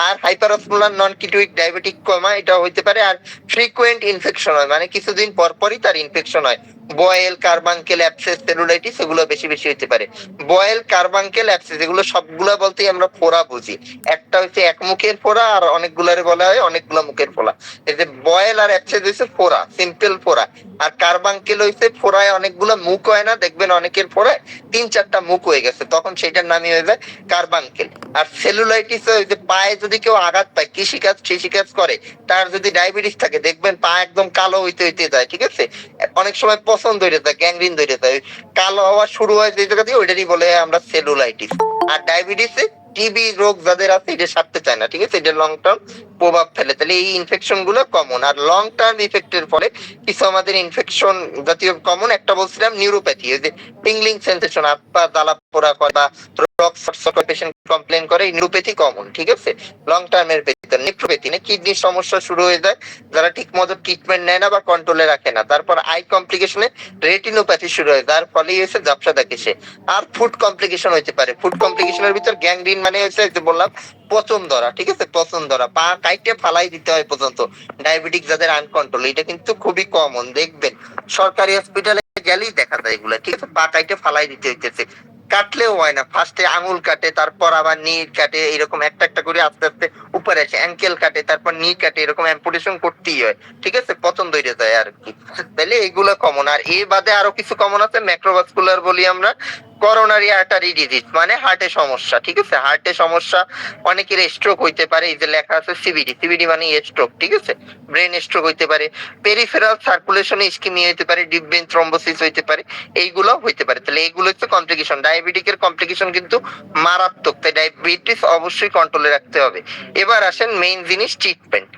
আর হাইপারঅসমোলার নন কিটোইক ডায়াবেটিক কমা, এটা হইতে পারে। আর ফ্রিকোয়েন্ট ইনফেকশন হয়, মানে কিছুদিন পর পরই তার ইনফেকশন হয়, বয়েল, কার্বাঙ্কেল, অ্যাবসেস, সেলুলাইটিস, এগুলো বেশি বেশি হইতে পারে। বয়েল, কার্বাঙ্কেল, অ্যাবসেস এগুলো সবগুলা বলতেই আমরা ফোড়া বুঝি, একটা হচ্ছে এক মুখের ফোড়া, আর অনেকগুলারে বলা হয় অনেকগুলা মুখের ফোড়া। এই যে বয়েল আর অ্যাবসেস হইছে ফোড়া, সিম্পল ফোড়া। আর কার্বাঙ্কেল হইছে ফোড়ায় অনেকগুলা মুখ হয় না, দেখবেন অনেকের ফোড়ায় 3-4টা মুখ হয়ে গেছে, তখন সেটার নামই হয়ে যায় কার্বাঙ্কেল। আর সেলুলাইটিস ওই যে পায়ে যদি কেউ আঘাত পায়, কৃষিকাজ করে, তার যদি ডায়াবেটিস থাকে, দেখবেন পা একদম কালো হইতে হইতে যায়, ঠিক আছে, অনেক সময় পছন্দ হইতে যায়, গ্যাংগ্রিন ধরে যায়, কালো হওয়া শুরু হয় যে জায়গা দিয়ে, ওইটারই বলে আমরা সেলুলাইটিস। আর ডায়াবেটিসে টিবি রোগ যাদের আছে এটা সারতে চায় না, ঠিক আছে, এটা লং টার্ম প্রভাব ফেলে। তাহলে এই ইনফেকশন গুলো কমন। আর লং টার্ম ইফেক্টের ফলে কিছু আমাদের ইনফেকশন জাতীয় কমন, একটা বলছিলাম নিউরোপ্যাথি, ওই যে টিংলিং সেন্সেশন, হাত পা জ্বালা পোড়া করে বা পেশেন্ট কমপ্লেন করে, নিউরোপ্যাথি কমন, ঠিক আছে। লং টার্মের ভিতর নিউরোপ্যাথি না, কিডনির সমস্যা শুরু হয়ে যায় যারা ঠিক মতো ট্রিটমেন্ট নেয় না বা কন্ট্রোলে রাখে না। তারপর আই কমপ্লিকেশনে রেটিনোপ্যাথি শুরু হয়, যার ফলেই হয়েছে ঝাপসা দেখে সে। আর ফুড কমপ্লিকেশন হইতে পারে, ফুড কমপ্লিকেশনের ভিতর গ্যাংগ্রিন, মানে হচ্ছে যে বললাম পচন ধরা, ঠিক আছে, পচন ধরা, পা কাইটে ফালাই দিতে হয় পর্যন্ত, ডায়াবেটিক যাদের আনকন্ট্রোল, এটা কিন্তু খুবই কমন, দেখবেন সরকারি হসপিটালে গেলেই দেখা যায় এগুলা, ঠিক আছে, পা কাইটে ফালাই দিতে হইতেছে, কাটলেও হয় না, ফার্স্টে আঙুল কাটে, তারপর আবার নি কাটে, এরকম একটা একটা করে আস্তে আস্তে উপরে আসে, অ্যাঙ্কেল কাটে, তারপর নি কাটে, এরকম অ্যাম্পুটেশন করতেই হয়, ঠিক আছে, পছন্দ হয়ে যায় আর কি। তাহলে এগুলো কমন। আর এর বাদে আরো কিছু কমন আছে, ম্যাক্রোভাস্কুলার বলি আমরা, করোনারি আর্টারি ডিজিজ, মানে হার্টে সমস্যা, ঠিক আছে, হার্টে সমস্যা, অনেকের স্ট্রোক হইতে পারে, এই যে লেখা আছে সিবিডি মানে স্ট্রোক, ঠিক আছে, ব্রেন স্ট্রোক হইতে পারে, পেরিফেরাল সার্কুলেশনে ইসকিমিয়া হইতে পারে, ডিপ ভেইন থ্রম্বোসিস হইতে পারে, এইগুলো হইতে পারে। তাহলে এইগুলো হচ্ছে কমপ্লিকেশন। ডায়াবেটিকের কমপ্লিকেশন কিন্তু মারাত্মক, তাই ডায়াবেটিস অবশ্যই কন্ট্রোলে রাখতে হবে। এবার আসেন মেইন জিনিস, ট্রিটমেন্ট।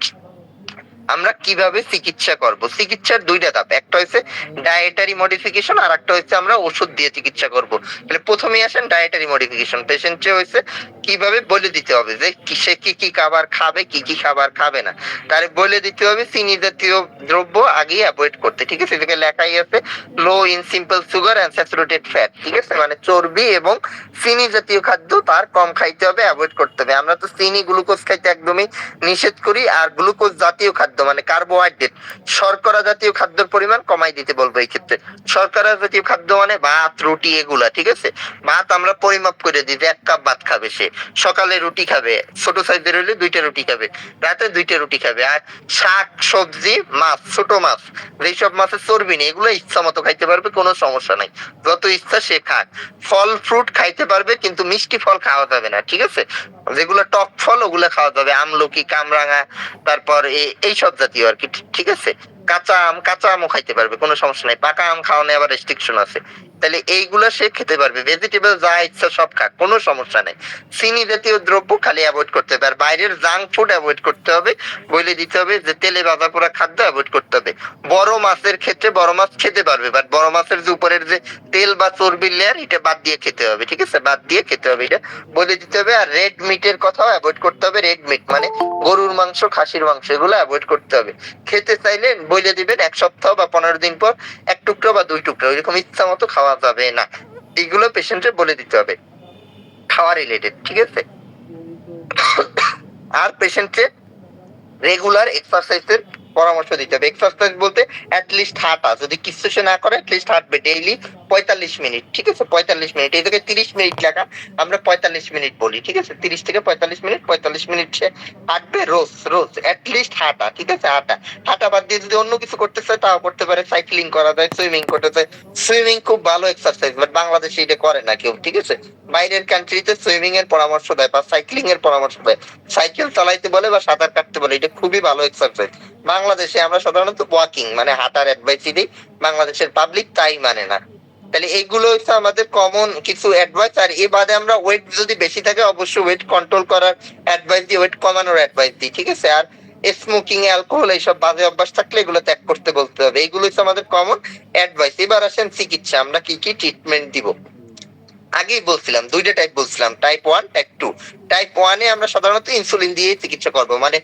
আমরা কিভাবে চিকিৎসা করব? চিকিৎসার দুইটা ধাপ, একটা হচ্ছে ডায়েটারি মডিফিকেশন আর একটা হচ্ছে আমরা ওষুধ দিয়ে চিকিৎসা করব। তাহলে প্রথমেই আসেন ডায়েটারি মডিফিকেশন। পেশেন্টে হয়েছে কিভাবে বলে দিতে হবে যে সে কি কি খাবার খাবে, কি কি খাবার খাবে না, তারে বলে দিতে হবে চিনি জাতীয় দ্রব্য আগেই অ্যাভয়েড করতে, ঠিক আছে? এদিকে লেখাই আছে লো in simple sugar and saturated fat, ঠিক আছে? মানে চর্বি এবং চিনি জাতীয় খাদ্য তার কম খাইতে হবে, অ্যাভয়েড করতে হবে। আমরা তো চিনি গ্লুকোজ খাইতে একদমই নিষেধ করি, আর গ্লুকোজ জাতীয় খাদ্য মানে কার্বোহাইড্রেট শর্করা জাতীয় খাদ্যের পরিমাণ কমাই দিতে বলবো এই ক্ষেত্রে। শর্করা জাতীয় খাদ্য মানে ভাত রুটি এগুলা, ঠিক আছে? ভাত আমরা পরিমাপ করে দিই যে 1 কাপ ভাত খাবে সে, সকালে রুটি খাবে, ছোট সাইজের হলে 2টা রুটি খাবে, রাতে 2টা রুটি খাবে। আর শাক সবজি মাছ, ছোট মাছ যেসব মাছের চর্বি নেই এগুলো ইচ্ছা মতো খাইতে পারবে, কোনো সমস্যা নাই, যত ইচ্ছা সে খাক। ফল ফ্রুট খাইতে পারবে কিন্তু মিষ্টি ফল খাওয়া যাবে না, ঠিক আছে? যেগুলো টক ফল ওগুলো খাওয়া যাবে, আমলকি কামরাঙা, তারপর এইসব জাতীয় আর কি, ঠিক আছে? কাঁচা আমও খাইতে পারবে, কোনো সমস্যা নাই। পাকা আম খাওয়ানো আবার রেস্ট্রিকশন আছে। তাহলে এইগুলো সে খেতে পারবে, ভেজিটেবল যা ইচ্ছা সব খাক, কোনো সমস্যা নাই। চিনি জাতীয় দ্রব্য খালি অ্যাভয়েড করতে হবে, আর বাইরের জাঙ্ক ফুড অ্যাভয়েড করতে হবে, বলে দিতে হবে যে তেলে ভাজা পোড়া খাদ্য অ্যাভয়েড করতে হবে। বড় মাছের ক্ষেত্রে বড় মাছ খেতে পারবে, বাট বড় মাছের যে উপরের যে তেল বা চর্বির লেয়ার এটা বাদ দিয়ে খেতে হবে, ঠিক আছে? বাদ দিয়ে খেতে হবে, এটা বলে দিতে হবে। আর রেড মিটের কথাও অ্যাভয়েড করতে হবে, রেড মিট মানে গরুর মাংস খাসির মাংস এগুলো অ্যাভয়েড করতে হবে। খেতে চাইলে বলে দিবেন 1 সপ্তাহ বা 15 দিন পর 1 টুকরো বা 2 টুকরো, এরকম ইচ্ছা মতো খাওয়া যাবে না। এগুলো পেশেন্টের বলে দিতে হবে খাওয়া রিলেটেড, ঠিক আছে? আর পেশেন্টের রেগুলার এক্সারসাইজের পরামর্শ দিতে হবে। এক্সারসাইজ বলতে অ্যাটলিস্ট হাঁটা, যদি কিছু সে না করে অ্যাটলিস্ট হাঁটবে ডেইলি 45 মিনিট, ঠিক আছে? 45 মিনিট, এই জায়গায় 30 মিনিট লেখা, আমরা 45 মিনিট বলি, ঠিক আছে? 30 থেকে 45 মিনিট, 45 মিনিট সে হাঁটবে রোজ রোজ, অ্যাটলিস্ট হাঁটা, ঠিক আছে? হাঁটা হাঁটা বাদ দিয়ে যদি অন্য কিছু করতে চায় তাও করতে পারে, সাইক্লিং করা যায়, সুইমিং করতে চায়। সুইমিং খুব ভালো এক্সারসাইজ, বাট বাংলাদেশে এটা করে না কেউ, ঠিক আছে? বাইরের কান্ট্রিতে সুইমিং এর পরামর্শ দেয় বা সাইক্লিং এর পরামর্শ দেয়, সাইকেল চালাইতে বলে বা সাঁতার কাটতে বলে, এটা খুবই ভালো এক্সারসাইজ। বাংলাদেশে আমরা সাধারণত ওয়াকিং মানে হাঁটার অ্যাডভাইসই দিই, বাংলাদেশের পাবলিক তাই মানে না। তাহলে এইগুলো হচ্ছে আমাদের কমন কিছু অ্যাডভাইস। আর এ বাদে আমরা ওয়েট যদি বেশি থাকে অবশ্যই ওয়েট কন্ট্রোল করার অ্যাডভাইস দিই, ওয়েট কমানোর অ্যাডভাইস দিই, ঠিক আছে? আর স্মোকিং অ্যালকোহল এইসব বাজে অভ্যাস থাকলে এগুলো ত্যাগ করতে বলতে হবে। এইগুলো হচ্ছে আমাদের কমন অ্যাডভাইস। এবার আসেন চিকিৎসা, আমরা কি কি ট্রিটমেন্ট দিব। আগেই বলছিলাম 2টা টাইপ বলছিলাম, টাইপ 1 টাইপ 2। টাইপ 1-এ আমরা সাধারণত ইনসুলিন দিয়ে চিকিৎসা করব। মানে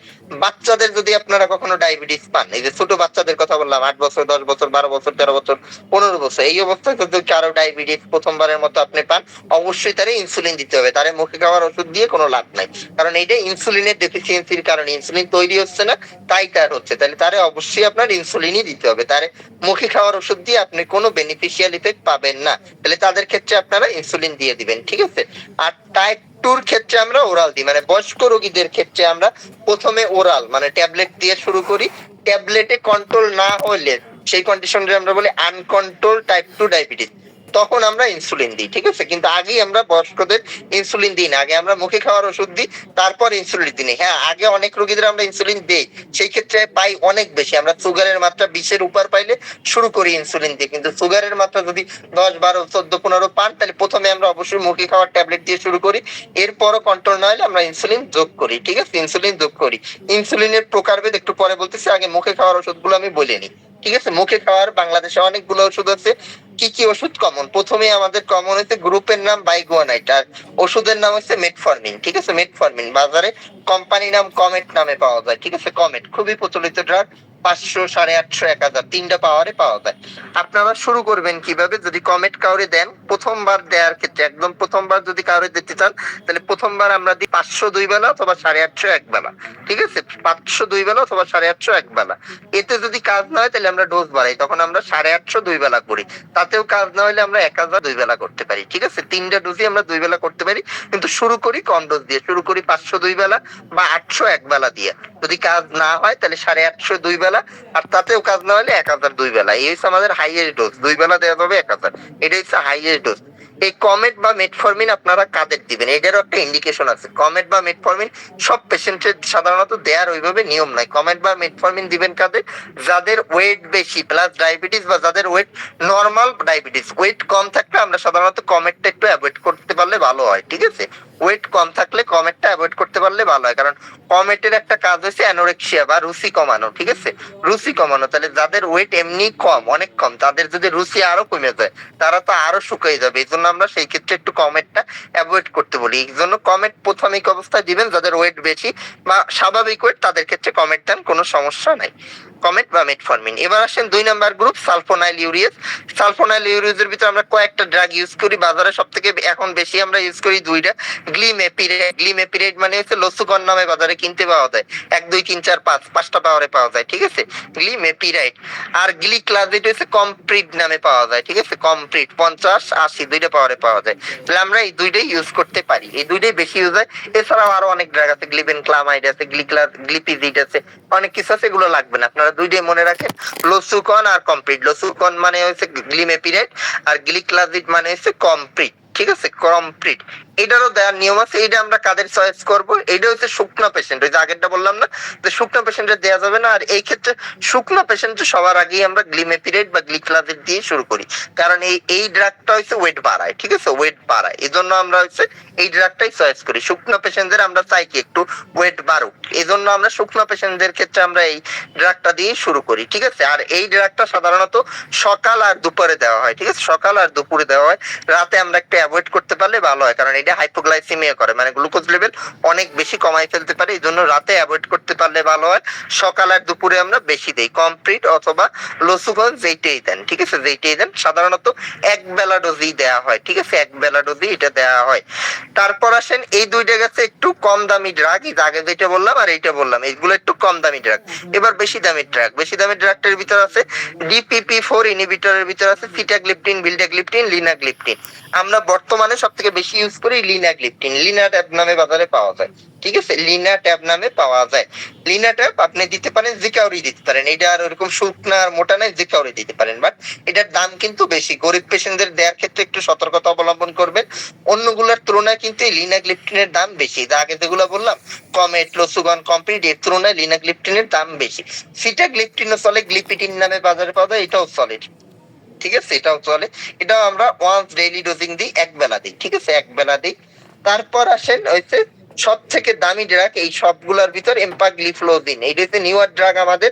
বাচ্চাদের যদি আপনারা কখনো ডায়াবেটিস পান, এই যে ছোট বাচ্চাদের কথা বললাম, 8 বছর 10 বছর 12 বছর 13 বছর 15 বছর, এই অবস্থায় যদি কারো ডায়াবেটিস প্রথমবারের মতো আপনি পান, অবশ্যই তারে ইনসুলিন দিতে হবে। তারে মুখে খাওয়ার ওষুধ দিয়ে কোনো লাভ নাই, কারণ এইটা ইনসুলিনের ডেফিসিয়েন্সির কারণে ইনসুলিন তৈরি হচ্ছে না, তাই তার হচ্ছে। তাহলে তারে অবশ্যই আপনার ইনসুলিনই দিতে হবে, তারে মুখে খাওয়ার ওষুধ দিয়ে আপনি কোনো বেনিফিশিয়াল ইফেক্ট পাবেন না। তাহলে তাদের ক্ষেত্রে আপনারা ইনসুলিন দিয়ে দিবেন, ঠিক আছে? আর টাইপ 2-র ক্ষেত্রে আমরা ওরাল দিই, মানে বয়স্ক রোগীদের ক্ষেত্রে আমরা প্রথমে ওরাল মানে ট্যাবলেট দিয়ে শুরু করি। ট্যাবলেটে কন্ট্রোল না হলে সেই কন্ডিশনে আমরা বলি আনকন্ট্রোল টাইপ 2 ডায়াবেটিস, তখন আমরা ইনসুলিন দিই, ঠিক আছে? কিন্তু আগেই আমরা বয়স্কদের ইনসুলিন দিই না, আগে আমরা মুখে খাওয়ার ওষুধ দিই, তারপর ইনসুলিন দিই। হ্যাঁ, আগে অনেক রোগীদের আমরা ইনসুলিন দেই, সেই ক্ষেত্রে পাই অনেক বেশি। আমরা সুগারের মাত্রা 20-এর উপর পাইলে শুরু করি ইনসুলিন দিয়ে, কিন্তু সুগারের মাত্রা যদি 10 12 14 15 পান, তাহলে প্রথমে আমরা অবশ্যই মুখে খাওয়ার ট্যাবলেট দিয়ে শুরু করি, এরপরও কন্ট্রোল না হলে আমরা ইনসুলিন যোগ করি, ঠিক আছে? ইনসুলিন যোগ করি। ইনসুলিনের প্রকারভেদ একটু পরে বলতেছি, আগে মুখে খাওয়ার ওষুধগুলো আমি বলে নিই, ঠিক আছে? মুখে খাওয়ার বাংলাদেশে অনেকগুলো ওষুধ আছে। কি কি ওষুধ কমন? প্রথমে আমাদের কমন হচ্ছে গ্রুপের নাম বাইগুয়ানাইট, আর ওষুধের নাম হচ্ছে মেটফরমিন, ঠিক আছে? মেটফরমিন বাজারে কোম্পানি নাম কমেট নামে পাওয়া যায়, ঠিক আছে? কমেট খুবই প্রচলিত ড্রাগ, 500 850 1000 3টা পাওয়ারে পাওয়া যায়। আপনারা শুরু করবেন কিভাবে? যদি কমেট কাউরে দেন, প্রথমবার দেওয়ার ক্ষেত্রে একদম প্রথমবার যদি কাউরে দিতে চান, তাহলে প্রথমবার আমরা দিই 500 2 বেলা অথবা 850 এক বেলা, ঠিক আছে? 500 2 বেলা অথবা 850 এক বেলা। এতে যদি কাজ না হয় তাহলে আমরা ডোজ বাড়াই, তখন আমরা 850 2 বেলা করি। তাতেও কাজ না হলে আমরা 1000 2 বেলা করতে পারি, ঠিক আছে? 3টা ডোজই আমরা 2 বেলা করতে পারি, কিন্তু শুরু করি কম ডোজ দিয়ে, শুরু করি 500 2 বেলা বা 800 এক বেলা দিয়ে। যদি কাজ না হয় তাহলে 850 2 বেলা, আর তাতেও কাজ না হলে 1000 2 বেলা। এই হচ্ছে আমাদের হাইয়েস্ট ডোজ, 2 বেলা দেওয়া যাবে 1000, এটাই হচ্ছে হাইয়েস্ট ডোজ। এই কমেট বা মেটফরমিন আপনারা কাদের দিবেন এটারও একটা ইন্ডিকেশন আছে। কমেট বা মেটফরমিন সব পেশেন্টের সাধারণত দেওয়ার ওইভাবে নিয়ম নাই। কমেট বা মেটফরমিন দিবেন কাদের? যাদের ওয়েট বেশি প্লাস ডায়াবেটিস, বা যাদের ওয়েট নর্মাল ডায়াবেটিস, ওয়েট কম থাকলে আমরা সাধারণত কমেটটা একটু অ্যাভয়েড করতে পারলে ভালো হয়, ঠিক আছে? ওয়েট কম থাকলে কমেটটা অ্যাভয়েড করতে পারলে ভালো হয়, কারণ কমেটের একটা কাজ হচ্ছে অ্যানোরেক্সিয়া বা রুচি কমানো, ঠিক আছে, রুচি কমানো। তাহলে যাদের ওয়েট এমনি কম, অনেক কম, তাদের যদি রুচি আরো কমে যায় তারা তো আরো শুকিয়ে যাবে। এই জন্য আমরা সেই ক্ষেত্রে একটু কমেটটা অ্যাভয়েড করতে বলি। এই জন্য কমেট প্রাথমিক অবস্থায় দিবেন যাদের ওয়েট বেশি বা স্বাভাবিক ওয়েট, তাদের ক্ষেত্রে কমেট দেন, কোনো সমস্যা নাই, কমেট বা মেটফরমিন। এবার আসেন 2 নাম্বার গ্রুপ, সালফোনাইল ইউরিয়াস। সালফোনাইল ইউরিয়াসের ভিতরে আমরা কয়েকটা ড্রাগ ইউজ করি, বাজারে সব থেকে এখন বেশি আমরা ইউজ করি দুইটা। গ্লিমেপিরাইড, গ্লিমেপিরাইড মানে হচ্ছে লসুকন নামে বাজারে কিনতে পাওয়া যায়, 1 2 3 4 5 5টা পাওয়ারে পাওয়া যায়, ঠিক আছে, গ্লিমেপিরাইড। আর গ্লিক্লাজিড হচ্ছে কমপ্রিট নামে পাওয়া যায়, ঠিক আছে, কমপ্রিট 50 80 দুইটা পাওয়ারে পাওয়া যায়। তাহলে আমরা এই দুইটাই ইউজ করতে পারি, এই দুইটাই বেশি ইউজ হয়। এছাড়াও আরো অনেক ড্রাগ আছে, গ্লিবেনক্লামাইড আছে, গ্লিপিজিড আছে, অনেক কিছু আছে, এগুলো লাগবে না, আপনারা দুইটাই মনে রাখেন, লসুকন আর কমপ্রিট। লসুকন মানে হচ্ছে গ্লিমেপিরাইড আর গ্লিক্লাজিড মানে হচ্ছে কমপ্রিট, ঠিক আছে, কমপ্লিট। এটারও দেওয়ার নিয়ম আছে, এটা আমরা কাদের চয়েস করব, এটা হচ্ছে শুকনো পেশেন্ট, ওই যে আগেরটা বললাম না যে শুকনো পেশেন্টের দেওয়া যাবে না। আর এই ক্ষেত্রে শুকনো পেশেন্টের সবার আগেই আমরা গ্লিমেপিরাইড বা গ্লিক্লাজিড দিয়ে শুরু করি, কারণ এই ড্রাগটা হচ্ছে ওয়েট বাড়ায়, ঠিক আছে, ওয়েট বাড়ায়, এই জন্য আমরা হচ্ছে এই ড্রাগটাই চয়েস করি। শুকনো পেশেন্টদের আমরা চাই কি একটু ওয়েট বাড়ুক, এই জন্য আমরা শুকনো পেশেন্টদের ক্ষেত্রে আমরা এই ড্রাগটা দিয়ে শুরু করি, ঠিক আছে। আর এই ড্রাগটা সাধারণত সকাল আর দুপুরে দেওয়া হয়, ঠিক আছে, সকাল আর দুপুরে দেওয়া হয়, রাতে আমরা একটু অ্যাভয়েড করতে পারলে ভালো হয়, কারণ এটা হাইপোগ্লাইসেমিয়া করে, মানে গ্লুকোজ লেভেল অনেক বেশি কমাই ফেলতে পারে, এই জন্য রাতে অ্যাভয়েড করতে পারলে ভালো হয়। সকাল আর দুপুরে আমরা বেশি দেই, কমপ্লিট অথবা লসুগঞ্জ যেইটাই দেন, ঠিক আছে, যেইটাই দেন, সাধারণত এক বেলা ডোজই দেওয়া হয়, ঠিক আছে, এক বেলা ডোজই এটা দেওয়া হয়। তারপর আসেন এই দুইটা গেছে একটু কম দামি ড্রাগ, এই আগে যেটা বললাম আর এইটা বললাম, এইগুলো একটু কম দামি ড্রাগ। এবার বেশি দামি ড্রাগ, বেশি দামি ড্রাগটার ভিতর আছে DPP-4 ইনহিবিটরের ভিতর আছে সিটাগ্লিপটিন, বিল্ডাগ্লিপটিন, লিনাগ্লিপটিন। আমরা বর্তমানে সব থেকে বেশি ইউজ করি লিনাগ্লিপটিন, লিনা ট্যাব নামে বাজারে পাওয়া যায়, ঠিক আছে, লিনা ট্যাব নামে পাওয়া যায়। লিনা ট্যাব আপনি দিতে পারেন, জিকাউরি দিতে পারেন, এটা আর ওরকম শুকনা আর মোটা নাই, জিকাউরি দিতে পারেন, বাট এটার দাম কিন্তু বেশি, গরিব পেশেন্টদের দেওয়ার ক্ষেত্রে একটু সতর্কতা অবলম্বন করবেন। অন্যগুলোর তুলনায় কিন্তু এই লিনাগ্লিপটিনের দাম বেশি, যা আগে যেগুলো বললাম কমেট, লসুগন, কমপ্লিট, এর তুলনায় লিনাগ্লিপটিনের দাম বেশি। সিটাগ্লিপটিনও চলে, গ্লিপিটিন নামে বাজারে পাওয়া যায়, এটাও চলে, ঠিক আছে, এটাও চলে। এটাও আমরা ওয়ান্স ডেইলি ডোজিং দিই, এক বেলা দিই, ঠিক আছে, এক বেলা দিই। তারপর আসেন হচ্ছে সব থেকে দামি ড্রাগ এই সবগুলোর ভিতর এম্পাগ্লিফ্লোজিন, এইটা হচ্ছে নিউয়ার ড্রাগ আমাদের।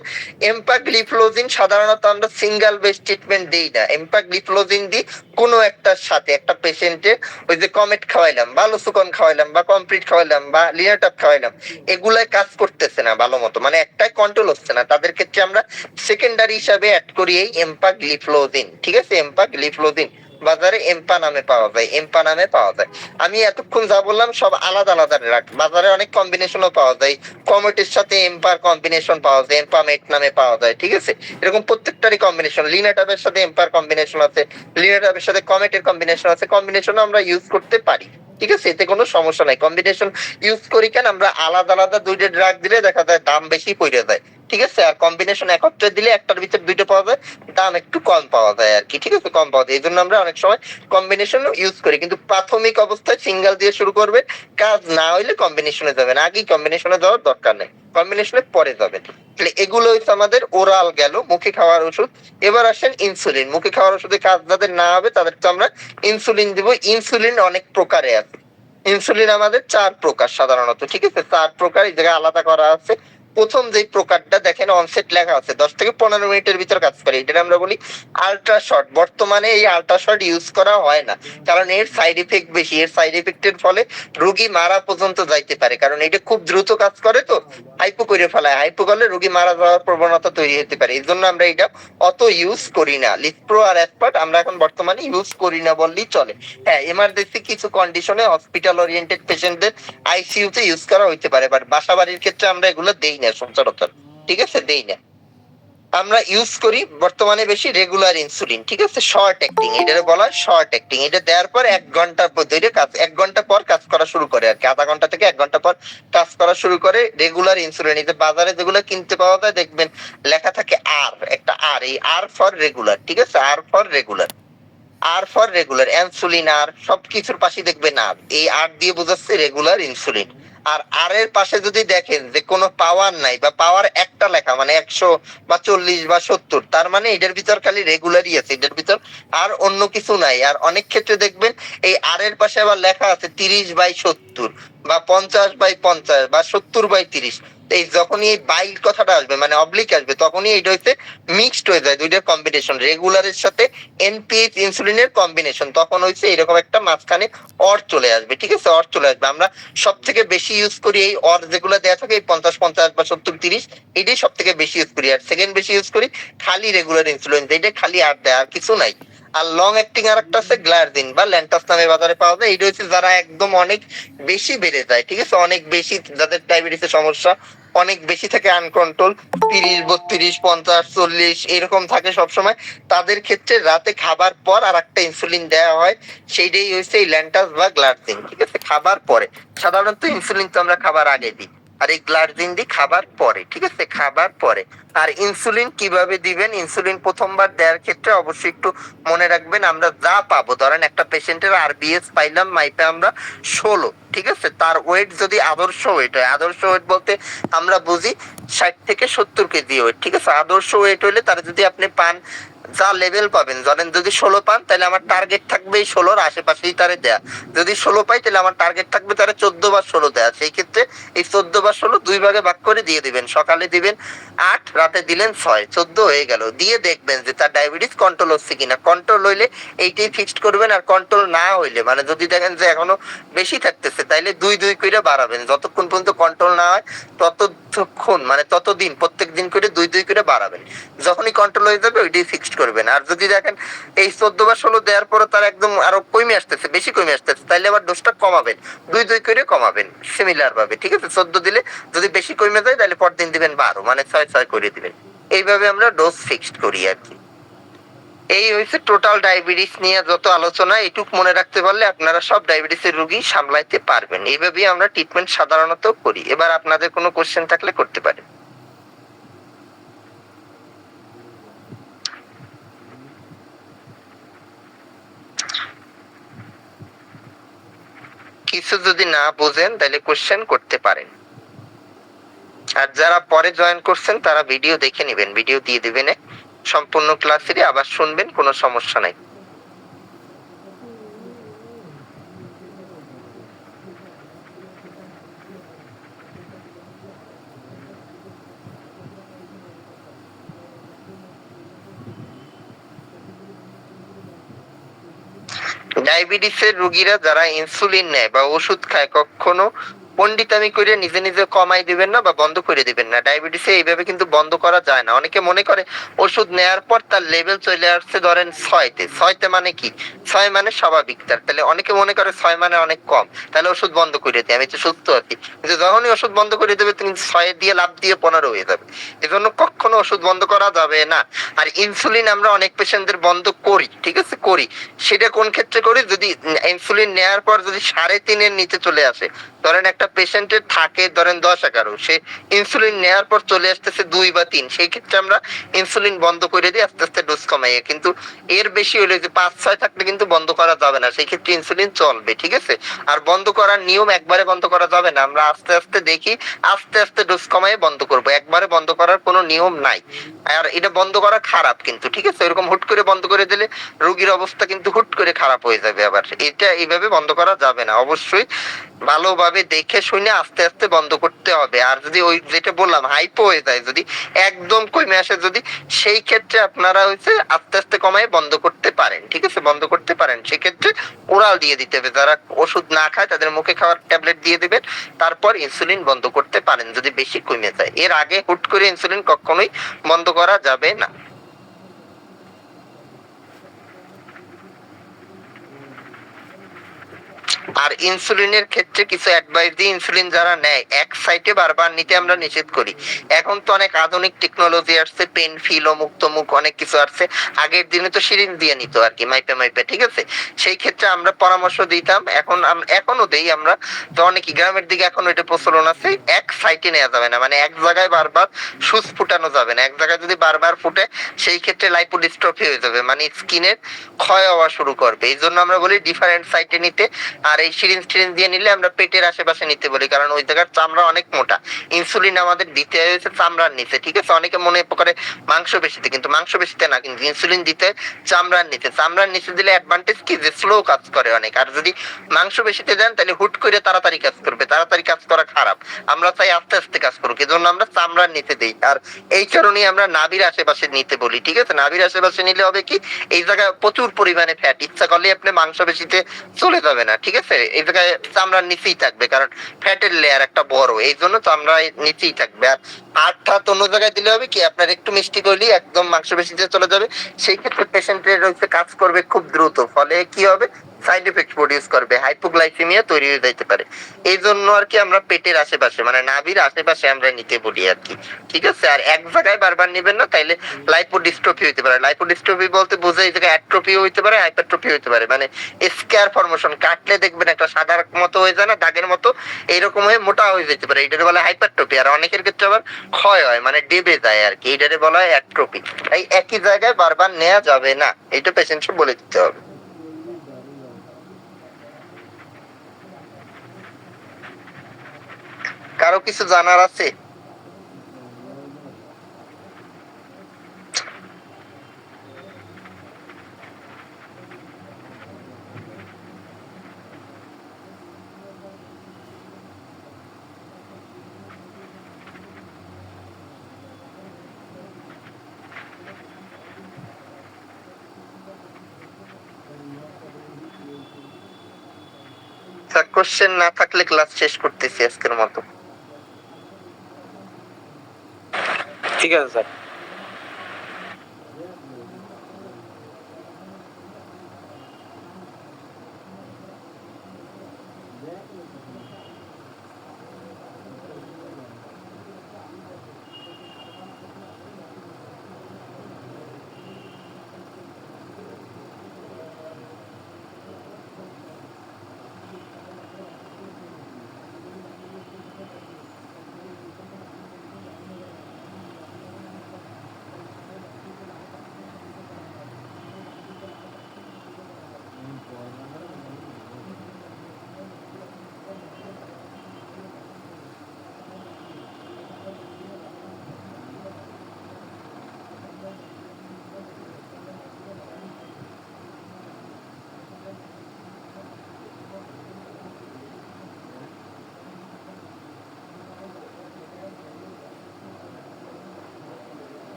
এম্পাগ্লিফ্লোজিন সাধারণত আমরা সিঙ্গেল বেস ট্রিটমেন্ট দিই না, এম্পাগ্লিফ্লোজিন দিই কোনো একটার সাথে, একটা পেশেন্টের ওই যে কমেট খাওয়াইলাম বা লসুকন খাওয়াইলাম বা কমপ্লিট খাওয়াইলাম বা লিনাটাপ খাওয়াইলাম, এগুলাই কাজ করতেছে না ভালো মতো, মানে একটাই কন্ট্রোল হচ্ছে না, তাদের ক্ষেত্রে আমরা সেকেন্ডারি হিসাবে অ্যাড করি এই এম্পাগ্লিফ্লোজিন, ঠিক আছে, এম্পাগ্লিফ্লোজিন বাজারে এম্পা নামে পাওয়া যায়, এম্পা নামে পাওয়া যায়। আমি এতক্ষণ যা বললাম সব আলাদা আলাদা ড্রাগ, বাজারে অনেক কম্বিনেশনও পাওয়া যায়, কমেটের সাথে এম্পার কম্বিনেশন পাওয়া যায়, এম্পামেট নামে পাওয়া যায়, ঠিক আছে, এরকম প্রত্যেকটারই কম্বিনেশন, লিনাটাবের সাথে এম্পার কম্বিনেশন আছে, লিনাটাবের সাথে কমেটের কম্বিনেশন আছে, কম্বিনেশন আমরা ইউজ করতে পারি, ঠিক আছে, এতে কোনো সমস্যা নাই, কম্বিনেশন ইউজ করি কেন, আমরা আলাদা আলাদা দুইটা ড্রাগ দিলে দেখা যায় দাম বেশি পড়ে যায়, ঠিক আছে, আর কম্বিনেশন একত্রে দিলে একটার ভিতর দুইটা পাওয়া যায়, দাম একটু কম পাওয়া যায় আর কি, ঠিক আছে, কম পাওয়া যায়, এই জন্য আমরা অনেক সময় কম্বিনেশন ইউজ করি, কিন্তু প্রাথমিক অবস্থায় সিঙ্গেল দিয়ে শুরু করবে, কাজ না হইলে কম্বিনেশনে যাবেন, আগেই কম্বিনেশনে যাওয়ার দরকার নেই, কম্বিনেশনে পরে যাবেন। তাহলে এগুলো হচ্ছে আমাদের ওরাল গেল, মুখে খাওয়ার ওষুধ। এবার আসেন ইনসুলিন, মুখে খাওয়ার ওষুধে কাজ যাদের না হবে তাদেরকে আমরা ইনসুলিন দিব। ইনসুলিন অনেক প্রকারে আছে, ইনসুলিন আমাদের 4 প্রকার সাধারণত, ঠিক আছে, 4 প্রকার এই জায়গায় আলাদা করা আছে। প্রথম যে প্রকারটা দেখেন অনসেট লেখা আছে 10 থেকে 15 মিনিটের ভিতর কাজ করে, এটা আমরা বলি আল্ট্রা শর্ট। বর্তমানে এই আল্ট্রা শর্ট ইউজ করা হয় না, কারণ এর সাইড ইফেক্ট বেশি, এর সাইড ইফেক্টের ফলে রোগী মারা পর্যন্ত যাইতে পারে, কারণ এটা খুব দ্রুত কাজ করে, তো হাইপো করে ফেলায়, হাইপো করলে রোগী মারা যাওয়ার প্রবণতা তৈরি হতে পারে, এই জন্য আমরা এটা অত ইউজ করি না। লিসপ্রো আর অ্যাসপার্ট আমরা এখন বর্তমানে ইউজ করি না বললেই চলে। হ্যাঁ, এমার্জেন্সি কিছু কন্ডিশনে হসপিটাল ওরিয়েন্টেড পেশেন্টদের আইসিইউ তে ইউজ করা হইতে পারে, বাট বাসা বাড়ির ক্ষেত্রে আমরা এগুলো দেই না সচরাচর, ঠিক আছে, দেই না। আমরা ইউজ করি বর্তমানে বেশি রেগুলার ইনসুলিন, ঠিক আছে, শর্ট অ্যাক্টিং, এটা বলা হয় শর্ট অ্যাক্টিং। এটা দেওয়ার পর 1 ঘন্টা ধরে কাজ, 1 ঘন্টা পর কাজ করা শুরু করে আর কি, আধা ঘন্টা থেকে 1 ঘন্টা পর কাজ করা শুরু করে রেগুলার ইনসুলিন। এই যে বাজারে যেগুলো কিনতে পাওয়া যায় দেখবেন লেখা থাকে আর, একটা আর, এই আর ফর রেগুলার, ঠিক আছে, R for regular, R for regular insulin, আর সবকিছুর পাশে দেখবেন আর, এই আর দিয়ে বোঝাচ্ছে রেগুলার ইনসুলিন। আর আর এর পাশে যদি দেখেন যে কোনো পাওয়ার নাই বা পাওয়ার একটা লেখা মানে 100 বা 40 বা 70, তার মানে এটার ভিতর খালি রেগুলারই আছে, এটার ভিতর আর অন্য কিছু নাই। আর অনেক ক্ষেত্রে দেখবেন এই আর এর পাশে আবার লেখা আছে 30/70 বা 50/50 বা 70/30। এই যখনই এই বাই কথাটা আসবে মানে অবলিক আসবে, তখনই এটা হচ্ছে মিক্সড হয়ে যায় দুইটার কম্বিনেশন, রেগুলারের সাথে এনপিএইচ ইনসুলিনের কম্বিনেশন, তখন হচ্ছে এরকম একটা মাঝখানে অর চলে আসবে। ঠিক আছে, অর চলে আসবে। আমরা সব থেকে বেশি ইউজ করি এই অর যেগুলো দেওয়া থাকে এই 50/50 বা 70/30, এটাই সব থেকে বেশি ইউজ করি। আর সেকেন্ড বেশি ইউজ করি খালি রেগুলার ইনসুলিন, এটা খালি আর দেয়, আর কিছু নাই। আর লং অ্যাক্টিং আর একটা আছে গ্লারদিন বা ল্যান্টাস নামে বাজারে পাওয়া যায়। এটা হচ্ছে যারা একদম অনেক বেশি বেড়ে যায়, ঠিক আছে, অনেক বেশি, যাদের ডায়াবেটিসের সমস্যা অনেক বেশি থাকে, আনকন্ট্রোল 30, 32, 50, 40 এরকম থাকে সবসময়, তাদের ক্ষেত্রে রাতে খাবার পর আর একটা ইনসুলিন দেওয়া হয়, সেইটাই হচ্ছে এই ল্যান্টাস বা গ্লারদিন। ঠিক আছে, খাবার পরে। সাধারণত ইনসুলিন তো আমরা খাবার আগে দিই, আর এই গ্লারজিন দিই খাবার পরে। ঠিক আছে, খাবার পরে। আর ইনসুলিন কিভাবে দিবেন, ইনসুলিন প্রথমবার দেওয়ার ক্ষেত্রে অবশ্যই একটু মনে রাখবেন, আমরা যা পাবো, ধরেন একটা পেশেন্টের আরবিএস পাইলাম মাইপে আমরা 16, ঠিক আছে, তার ওয়েট যদি আদর্শ ওয়েট হয়, আদর্শ ওয়েট বলতে আমরা বুঝি 60 থেকে 70 কেজি ওয়েট। ঠিক আছে, আদর্শ ওয়েট হইলে তার যদি আপনি পান, যা লেভেল পাবেন, ধরেন যদি 16 পান তাহলে আমার টার্গেট থাকবে এই 16-র আশেপাশেই তারে দেয়া। যদি 16 পাই তাহলে আমার টার্গেট থাকবে তারে 14/16 দেয়া। সেই ক্ষেত্রে এই 14/16 দুই ভাগে ভাগ করে দিয়ে দিবেন, সকালে দিবেন 8, রাতে দিলেন 6, 14 হয়ে গেল। দিয়ে দেখবেন যে তার ডায়াবেটিস কন্ট্রোল হচ্ছে কিনা। কন্ট্রোল হইলে এইটাই ফিক্সড করবেন, আর কন্ট্রোল না হইলে মানে যদি দেখেন যে এখনো বেশি থাকতেছে তাইলে 2 করে বাড়াবেন, যতক্ষণ পর্যন্ত কন্ট্রোল না হয় ততক্ষণ মানে ততদিন প্রত্যেক দিন করে 2 করে বাড়াবেন। যখনই কন্ট্রোল হয়ে যাবে ওইটাই ফিক্সড করবেন। আর যদি দেখেন এই 14/16 দেওয়ার পরে তার একদম আরো কমে আসতেছে, বেশি কমে আসতেছে, তাইলে আবার ডোজটা কমাবেন, 2 করে কমাবেন সিমিলার ভাবে। ঠিক আছে, 14 দিলে যদি বেশি কমে যায় তাহলে পরদিন দিবেন 12, মানে 6 করে দিবেন। এইভাবে আমরা ডোজ ফিক্সড করি আর কি। এই হয়েছে টোটাল ডায়াবেটিস নিয়ে যত আলোচনা। এটুক মনে রাখতে পারলে আপনারা সব ডায়াবেটিসের রোগী সামলাইতে পারবেন। এইভাবেই আমরা ট্রিটমেন্ট সাধারণত করি। এবার আপনাদের কোনো কোশ্চেন থাকলে করতে পারেন। কিছু যদি না বোঝেন তাহলে কোশ্চেন করতে পারেন। আর যারা পরে জয়েন করছেন তারা ভিডিও দেখে নেবেন, ভিডিও দিয়ে দিবেন, সম্পূর্ণ ক্লাসেরই আবার শুনবেন, কোনো সমস্যা নাই। ডায়াবেটিসের রোগীরা যারা ইনসুলিন নেয় বা ওষুধ খায়, কখনো পন্ডিতামি করে নিজে নিজে কমাই দিবেন না বা বন্ধ করে দিবেন না। ডায়াবেটিসে এইভাবে কিন্তু বন্ধ করা যায় না। অনেকে মনে করে ওষুধ নেয়ার পর তার লেভেল চলে আসছে ধরেন 6-তে, 6-তে মানে কি, 6 মানে স্বাভাবিক তার, তাহলে অনেকে মনে করে 6 মানে অনেক কম, তাহলে ওষুধ বন্ধ করে দিই, আমি তো সুস্থ আছি। কিন্তু যখনই ওষুধ বন্ধ করে দেবে তুমি 6 দিয়ে লাভ দিয়ে 15 হয়ে যাবে। এজন্য কখনো ওষুধ বন্ধ করা যাবে না। আর ইনসুলিন আমরা অনেক পেশেন্টদের বন্ধ করি, ঠিক আছে, করি। সেটা কোন ক্ষেত্রে করি, যদি ইনসুলিন নেয়ার পর যদি 3.5-এর নিচে চলে আসে, ধরেন একটা পেশেন্টের থাকে ধরেন 10-11, সে ইনসুলিন নেয়ার পর চলে আসতেছে 2 বা 3, সেই ক্ষেত্রে আমরা ইনসুলিন বন্ধ করে দিই আস্তে আস্তে ডোজ কমাইয়ে। কিন্তু এর বেশি হলে যে 5-6 থাকলে কিন্তু বন্ধ করা যাবে না, সেই ক্ষেত্রে ইনসুলিন চলবে। ঠিক আছে, আর বন্ধ করার নিয়ম একবারে বন্ধ করা যাবে না, আমরা আস্তে আস্তে দেখি, আস্তে আস্তে ডোজ কমাইয়ে বন্ধ করব, একবারে বন্ধ করার কোনো নিয়ম নাই। আর এটা বন্ধ করা খারাপ কিন্তু, ঠিক আছে, এরকম হুট করে বন্ধ করে দিলে রোগীর অবস্থা কিন্তু হুট করে খারাপ হয়ে যাবে। আবার এটা এইভাবে বন্ধ করা যাবে না, অবশ্যই ভালোভাবে দেখে শুনে আস্তে আস্তে বন্ধ করতে হবে। আর যদি ওই যেটা বললাম হাইপো হয়ে যায়, যদি একদম কমে আসে যদি, সেই ক্ষেত্রে আপনারা হচ্ছে আস্তে আস্তে কমায় বন্ধ করতে পারেন। ঠিক আছে, বন্ধ করতে পারেন। সেক্ষেত্রে ওরাল দিয়ে দিতে হবে, যারা ওষুধ না খায় তাদের মুখে খাওয়ার ট্যাবলেট দিয়ে দিবেন, তারপর ইনসুলিন বন্ধ করতে পারেন যদি বেশি কমে যায়। এর আগে হুট করে ইনসুলিন কখনোই বন্ধ করা যাবে না। আর ইনসুলিনের ক্ষেত্রে কিছু অ্যাডভাইস দিই, ইনসুলিন যারা নেয় এক সাইটে বারবার নিতে আমরা নিষেধ করি। এখন তো অনেক আধুনিক টেকনোলজি আসছে, পেন ফিল ও মুক্ত মুখ অনেক কিছু আসছে। আগের দিনে তো সিরিঞ্জ দিয়ে নিত আর কি, মাইপে মাইপে। ঠিক আছে, সেই ক্ষেত্রে আমরা পরামর্শ দিতাম, এখন এখনো দেই আমরা, তো অনেক গ্রামের দিকে এখন ওইটা প্রচলন আছে, এক সাইটে নেওয়া যাবে না, মানে এক জায়গায় বারবার সুচ ফুটানো যাবে না। এক জায়গায় যদি বারবার ফুটে সেই ক্ষেত্রে লাইপোডিস্ট্রফি হয়ে যাবে, মানে স্কিনের ক্ষয় হওয়া শুরু করবে। এই জন্য আমরা বলি ডিফারেন্ট সাইটে নিতে। আর এই এই সিরিঞ্জ টিরিঞ্জ দিয়ে নিলে আমরা পেটের আশেপাশে নিতে বলি, কারণ ওই জায়গার চামড়া অনেক মোটা। ইনসুলিন আমাদের দিতে হয়েছে চামড়ার নিচে, ঠিক আছে? অনেকে মনে করে মাংস পেশিতে, কিন্তু মাংস পেশিতে না, কিন্তু ইনসুলিন দিতে চামড়ার নিচে। চামড়ার নিচে দিলে অ্যাডভান্টেজ কি, যে স্লো কাজ করে অনেক। আর যদি মাংস পেশিতে দেন তাহলে হুট করে তাড়াতাড়ি কাজ করবে, তাড়াতাড়ি কাজ করা খারাপ। আমরা চাই আস্তে আস্তে কাজ করুক, এজন্য আমরা চামড়ার নিচে দিই। আর এই কারণেই আমরা নাভির আশেপাশে নিতে বলি, ঠিক আছে? নাভির আশেপাশে নিলে হবে কি, এই জায়গায় প্রচুর পরিমাণে ফ্যাট, ইচ্ছা করলে আপনি মাংস পেশিতে চলে যাবে না, ঠিক আছে? এই জায়গায় চামড়ার নিচেই থাকবে, কারণ ফ্যাটের লেয়ার একটা বড়, এই জন্য চামড়ার নিচেই থাকবে। আর আট অন্য জায়গায় দিলে হবে কি, আপনার একটু মিষ্টি করলে একদম মাংসপেশিতে চলে যাবে। সেই ক্ষেত্রে পেশেন্টের হচ্ছে কাজ করবে খুব দ্রুত, ফলে কি হবে, সাইড এফেক্ট প্রডিউস করবে, হাইপোগ্লাইসেমিয়া তৈরি হয়ে যাইতে পারে। এই জন্য আর কি আমরা পেটের আশেপাশে, মানে নাভির আশেপাশে আমরা নিতে বলি আর কি, ঠিক আছে? আর এক জায়গায় বারবার নিবেন না, তাইলে লাইপোডিস্ট্রফি হইতে পারে। লাইপোডিস্ট্রফি বলতে বোঝায় এই জায়গায় অ্যাট্রোফি হইতে পারে, হাইপারট্রফি হইতে পারে, মানে স্কেয়ার ফর্মেশন, কাটলে দেখবেন একটা সাদার মতো হয়ে যায় না, দাগের মতো, এইরকম হয়ে মোটা হয়ে যেতে পারে, এটারে বলা হয় হাইপারট্রফি। আর অনেকের ক্ষেত্রে আবার ক্ষয় হয়, মানে ডেবে যায় আর কি, এটারে বলা হয় অ্যাট্রোফি। তাই একই জায়গায় বারবার নেওয়া যাবে না, এটা পেশেন্টকে বলে দিতে হবে। কারো কিছু জানার আছে? কোশ্চেন না থাকলে ক্লাস শেষ করতেছি আজকের মতো। ঠিক আছে স্যার।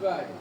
Bye.